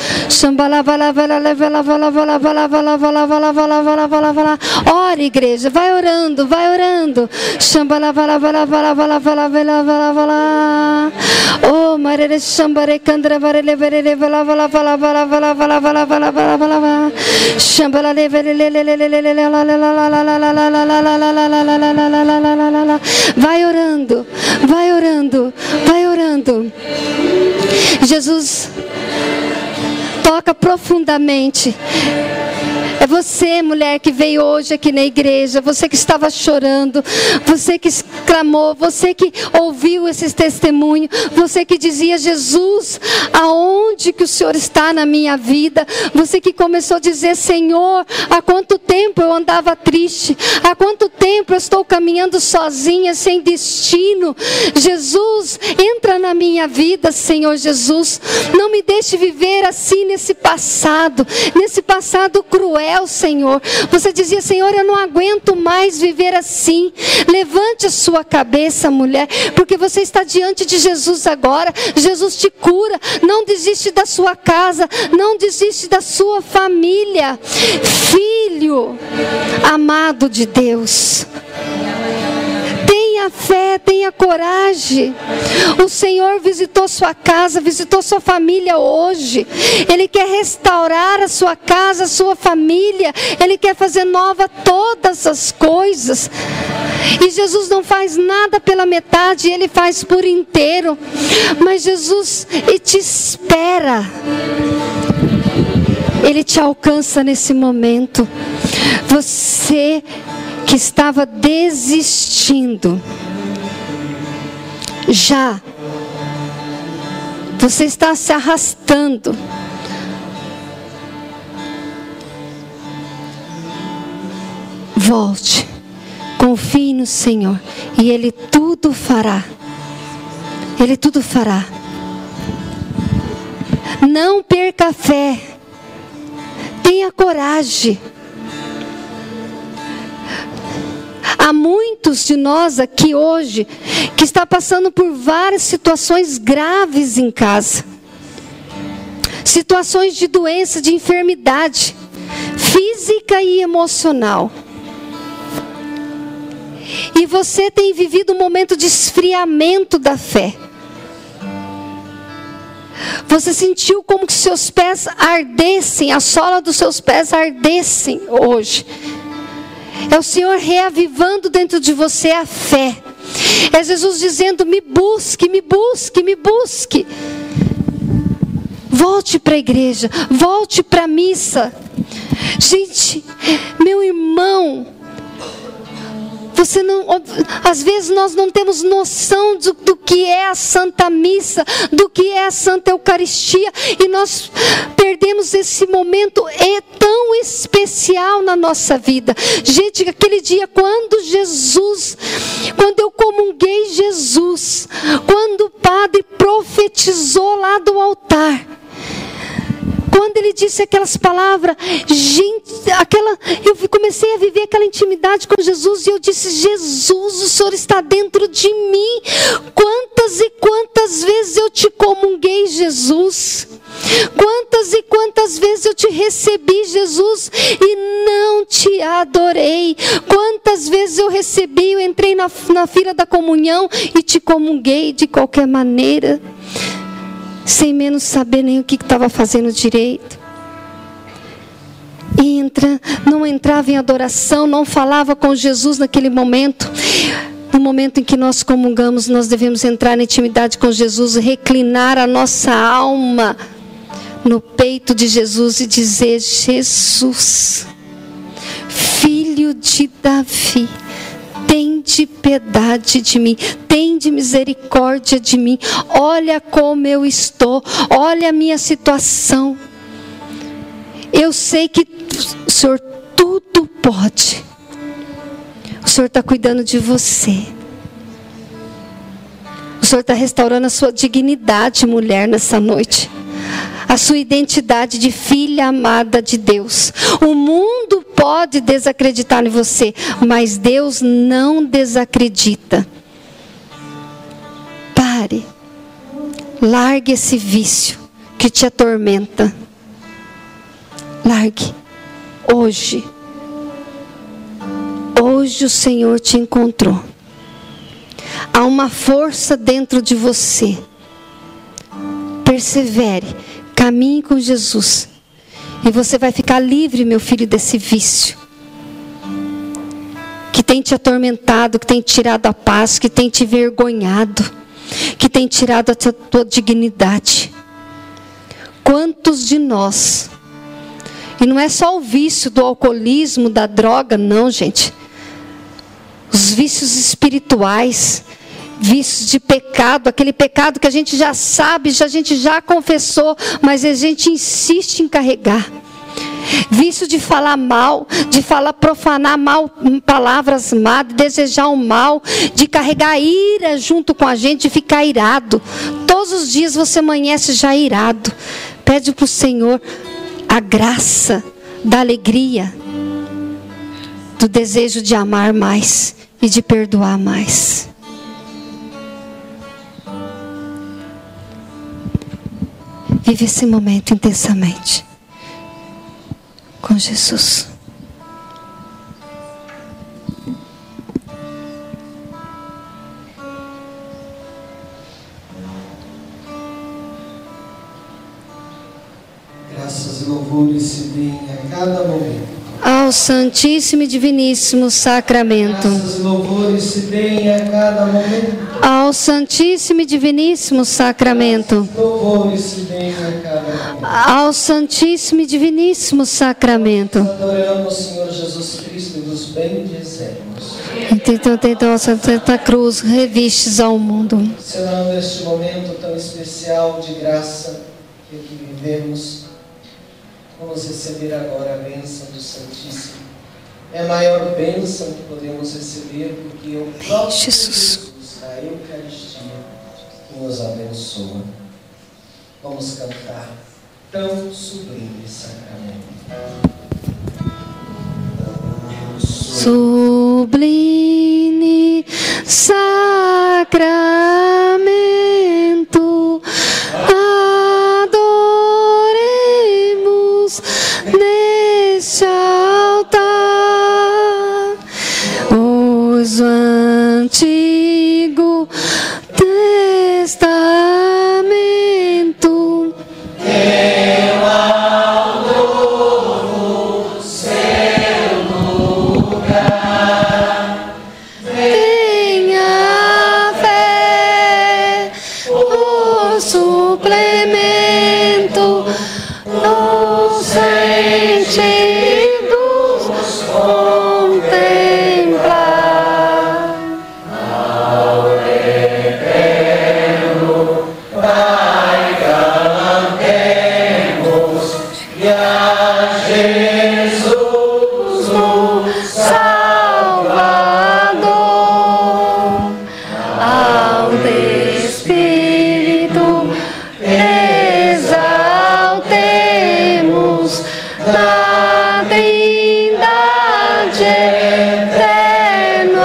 Ore, igreja. Vai orando, vai orando. Oh, marere chambare candra varele verele vala vala vala vala vala vala vala vala vala vala chambala le verele le le le le le la la la la la la la la la la la la la la. Vai orando, vai orando, vai orando. Jesus toca profundamente. É você, mulher, que veio hoje aqui na igreja, você que estava chorando, você que clamou, você que ouviu esses testemunhos, você que dizia: Jesus, aonde que o Senhor está na minha vida? Você que começou a dizer: Senhor, há quanto tempo eu andava triste, há quanto tempo eu estou caminhando sozinha, sem destino. Jesus, entra na minha vida, Senhor Jesus, não me deixe viver assim nesse passado cruel, Senhor. Você dizia: Senhor, eu não aguento mais viver assim. Levante a sua cabeça, mulher, porque você está diante de Jesus agora. Jesus te cura. Não desiste da sua casa, não desiste da sua família. Filho amado de Deus, tenha fé, tenha coragem. O Senhor visitou sua casa, visitou sua família hoje. Ele quer restaurar a sua casa, a sua família. Ele quer fazer nova todas as coisas. E Jesus não faz nada pela metade, Ele faz por inteiro. Mas Jesus te espera. Ele te alcança nesse momento. Você que estava desistindo, já você está se arrastando. Volte, confie no Senhor e Ele tudo fará. Ele tudo fará. Não perca a fé. Tenha coragem. Há muitos de nós aqui hoje que está passando por várias situações graves em casa. Situações de doença, de enfermidade, física e emocional. E você tem vivido um momento de esfriamento da fé. Você sentiu como que seus pés ardessem, a sola dos seus pés ardessem hoje. É o Senhor reavivando dentro de você a fé. É Jesus dizendo: me busque, me busque, me busque. Volte para a igreja, volte para a missa. Gente, meu irmão, você não, às vezes nós não temos noção do que é a Santa Missa, do que é a Santa Eucaristia, e nós perdemos esse momento tão especial na nossa vida. Gente, aquele dia quando eu comunguei Jesus, quando o padre profetizou lá do altar, quando ele disse aquelas palavras, gente, eu comecei a viver aquela intimidade com Jesus, e eu disse: Jesus, o Senhor está dentro de mim. Quantas e quantas vezes eu te comunguei, Jesus. Quantas e quantas vezes eu te recebi, Jesus, e não te adorei. Quantas vezes eu entrei na fila da comunhão e te comunguei de qualquer maneira, sem menos saber nem o que estava fazendo direito. E não entrava em adoração, não falava com Jesus naquele momento. No momento em que nós comungamos, nós devemos entrar na intimidade com Jesus, reclinar a nossa alma no peito de Jesus e dizer: Jesus, Filho de Davi, tende piedade de mim, tende misericórdia de mim. Olha como eu estou, olha a minha situação. Eu sei que o Senhor tudo pode. O Senhor está cuidando de você. O Senhor está restaurando a sua dignidade, mulher, nessa noite. A sua identidade de filha amada de Deus. O mundo pode desacreditar em você, mas Deus não desacredita. Pare. Largue esse vício que te atormenta. Largue. Hoje. Hoje o Senhor te encontrou. Há uma força dentro de você. Persevere. Caminhe com Jesus. E você vai ficar livre, meu filho, desse vício que tem te atormentado, que tem tirado a paz, que tem te envergonhado, que tem tirado a tua dignidade. Quantos de nós, e não é só o vício do alcoolismo, da droga, não, gente. Os vícios espirituais, vícios de pecado, aquele pecado que a gente já sabe, a gente já confessou, mas a gente insiste em carregar. Vício de falar mal, de profanar mal, palavras más, de desejar o mal, de carregar ira junto com a gente, de ficar irado. Todos os dias você amanhece já irado. Pede para o Senhor a graça da alegria, do desejo de amar mais e de perdoar mais. Vive esse momento intensamente com Jesus. Graças e louvores se deem a cada momento ao Santíssimo e Diviníssimo Sacramento. Graças e louvores se deem a cada momento ao Santíssimo e Diviníssimo Sacramento. Louvores se deem a cada momento ao Santíssimo e Diviníssimo Sacramento. Adoramos, Senhor Jesus Cristo, e vos bendizemos. Então, Santa Cruz, revistes ao mundo. Senhor, neste momento tão especial de graça que aqui vivemos, vamos receber agora a bênção do Santíssimo. É a maior bênção que podemos receber, porque é o próprio Jesus, a Eucaristia, que nos abençoa. Vamos cantar. tão sublime sacramento. Sublime sacramento, adoremos neste altar uso antigo testamento. Suplemento dos sentidos contemplar ao eterno Pai cantemos e a Jesus o Salvador ao Espírito exaltemos na Trindade eterno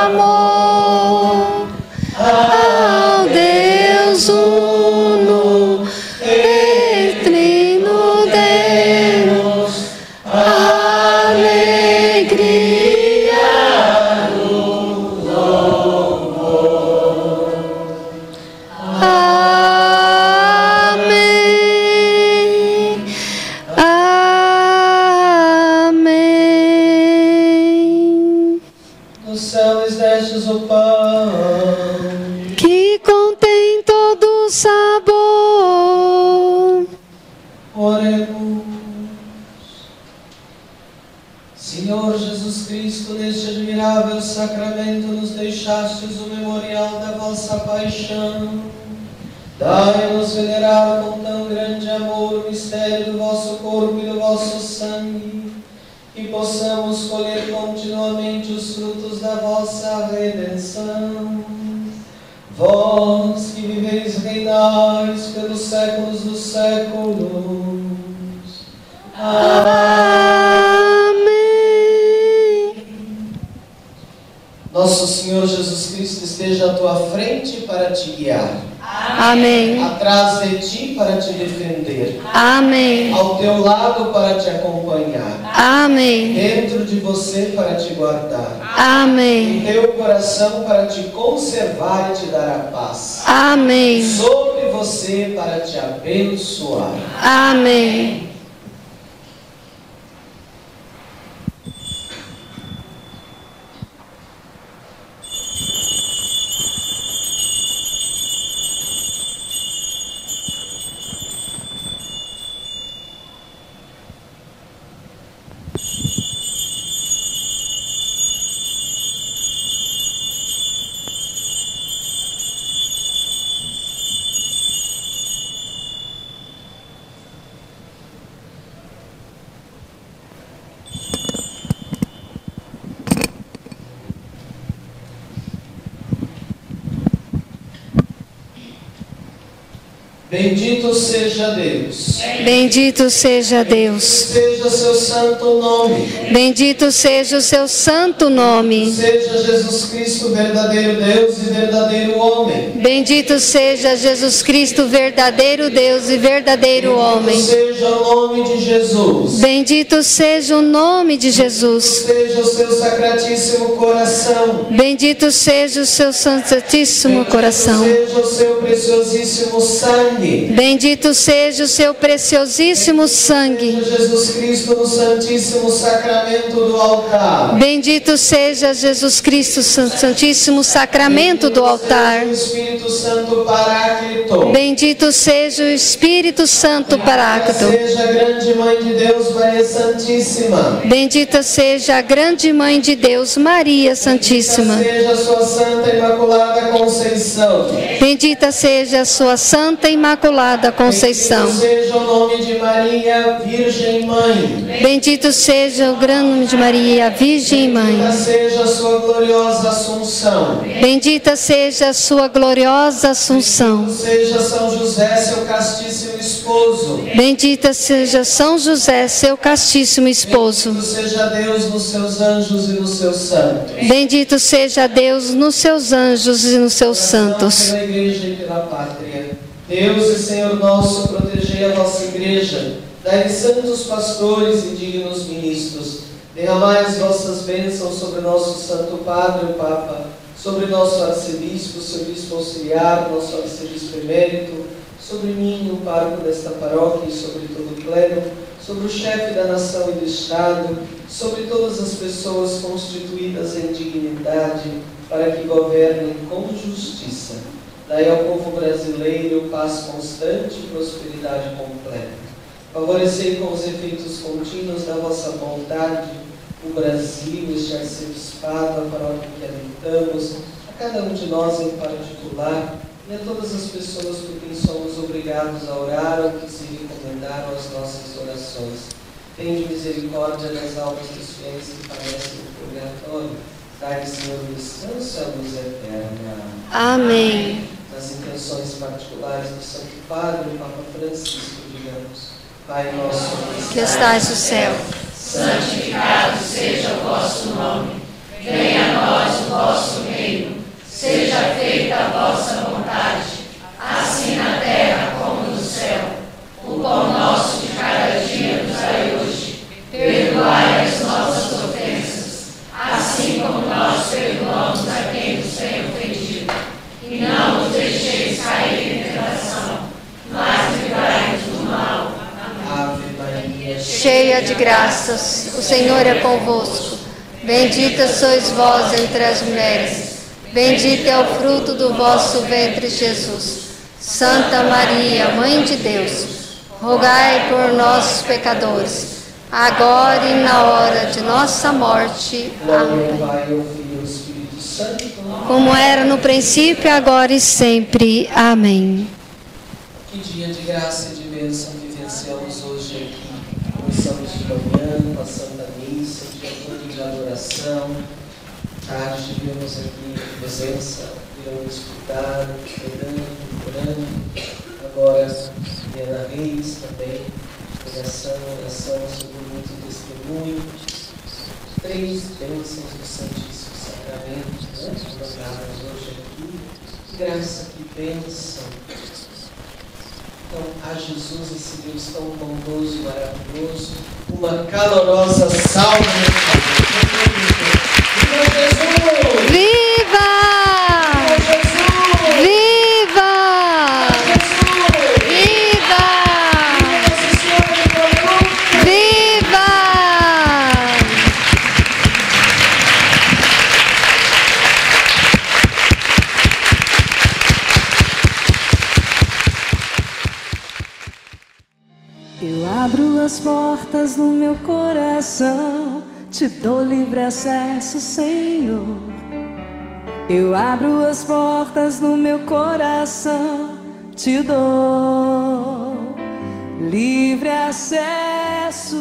amor ao Deus uno e trino demos alegria do louvor. Amém. Amém. Do céu lhes destes o pão Que contém todo sabor. Oremos. Senhor Jesus Cristo, neste admirável sacramento nos deixastes o memorial da vossa paixão. Dai-nos venerar com tão grande amor o mistério do vosso corpo e do vosso sangue, que possamos colher continuamente os frutos da vossa redenção. Vós que viveis e reinais pelos séculos dos séculos. Amém. Nosso Senhor Jesus Cristo esteja à tua frente para te guiar, Amém. atrás de ti para te defender, Amém. ao teu lado para te acompanhar, Amém. dentro de você para te guardar, Amém. em teu coração para te conservar e te dar a paz, Amém. sobre você para te abençoar. Amém. Bendito seja Deus. Bendito seja Deus. Seja seu santo nome. Bendito seja o seu santo nome. Seja Jesus Cristo verdadeiro Deus e verdadeiro homem. Bendito seja Jesus Cristo, verdadeiro Deus e verdadeiro homem. Seja o nome de Jesus. Bendito seja o nome de Jesus. Seja o seu sacratíssimo coração. Bendito seja o seu santíssimo coração. Seja o seu preciosíssimo sangue. Bendito seja o seu preciosíssimo sangue. Seja Jesus Cristo no santíssimo sacramento do altar. Bendito seja Jesus Cristo, santíssimo sacramento do altar. O Espírito Santo Paráclito. Bendito seja o Espírito Santo Paráclito. Seja a grande mãe de Deus, Maria Santíssima. Bendita seja a grande mãe de Deus, Maria Santíssima. Seja a sua Santa Imaculada Conceição. Bendita seja a sua Santa Imaculada Imaculada Conceição. Bendito seja o nome de Maria, Virgem Mãe. Bendito seja o grande nome de Maria, Virgem Mãe. Bendita seja a sua gloriosa Assunção. Bendita seja a sua gloriosa Assunção. Bendito seja São José, seu castíssimo esposo. Bendita seja São José, seu castíssimo esposo. Bendito seja Deus nos seus anjos e nos seus santos. Bendito seja Deus nos seus anjos e nos seus santos. Pela Igreja e pela Pátria. Deus e Senhor nosso, protegei a vossa Igreja. Dai-lhe santos pastores e dignos ministros. Derramai as vossas bênçãos sobre nosso Santo Padre, o Papa, sobre nosso arcebispo, seu bispo auxiliar, nosso arcebispo emérito, sobre mim, o pároco desta paróquia, e sobre todo o clero, sobre o chefe da nação e do Estado, sobre todas as pessoas constituídas em dignidade, para que governem com justiça. Dai ao povo brasileiro paz constante e prosperidade completa. Favorecei com os efeitos contínuos da vossa vontade o Brasil, este arcebispado, a paróquia que habitamos, a cada um de nós em particular, e a todas as pessoas por quem somos obrigados a orar ou que se recomendaram às nossas orações. Tende misericórdia das almas dos fiéis que padecem no purgatório. Dai, Senhor, o descanso e a luz eterna. Amém. Nas intenções particulares do Santo Padre, o Papa Francisco, digamos: Pai nosso Que estais no céu, santificado seja o vosso nome. Venha a nós o vosso reino. Seja feita a vossa vontade, assim na terra como no céu. O pão nosso de cada dia nos dai hoje. Perdoai as nossas ofensas, assim como nós perdoamos a quem nos tem ofendido. E não nos deixeis cair em tentação, mas livrai-nos do mal. Ave Maria, cheia de graças, o Senhor é convosco. Bendita sois vós entre as mulheres. Bendito é o fruto do vosso ventre, Jesus. Santa Maria, Mãe de Deus, rogai por nós, pecadores, agora e na hora de nossa morte. glória ao Amém. Pai, ao Filho e ao Espírito Santo. Como era no princípio, agora e sempre. Amém. Que dia de graça e de bênção vivenciamos hoje aqui. Começamos de manhã, com a Santa Missa, um dia todo de adoração. Tarde tivemos aqui a presença, irão escutar, orando. Agora, Diana Reis também, pregação, oração sobre muito testemunho. 3 bênçãos do Santíssimo Sacramento, né? Lembramos hoje aqui. Que graça, que bênção. Então, a Jesus, esse Deus tão bondoso e maravilhoso, uma calorosa salva de palmas. Viva Jesus! Viva! Viva Jesus! Viva! Jesus! Viva! Nossa Senhora de Guadalupe! Viva! Eu abro as portas do meu coração, te dou livre acesso, Senhor. Eu abro as portas do meu coração, te dou livre acesso.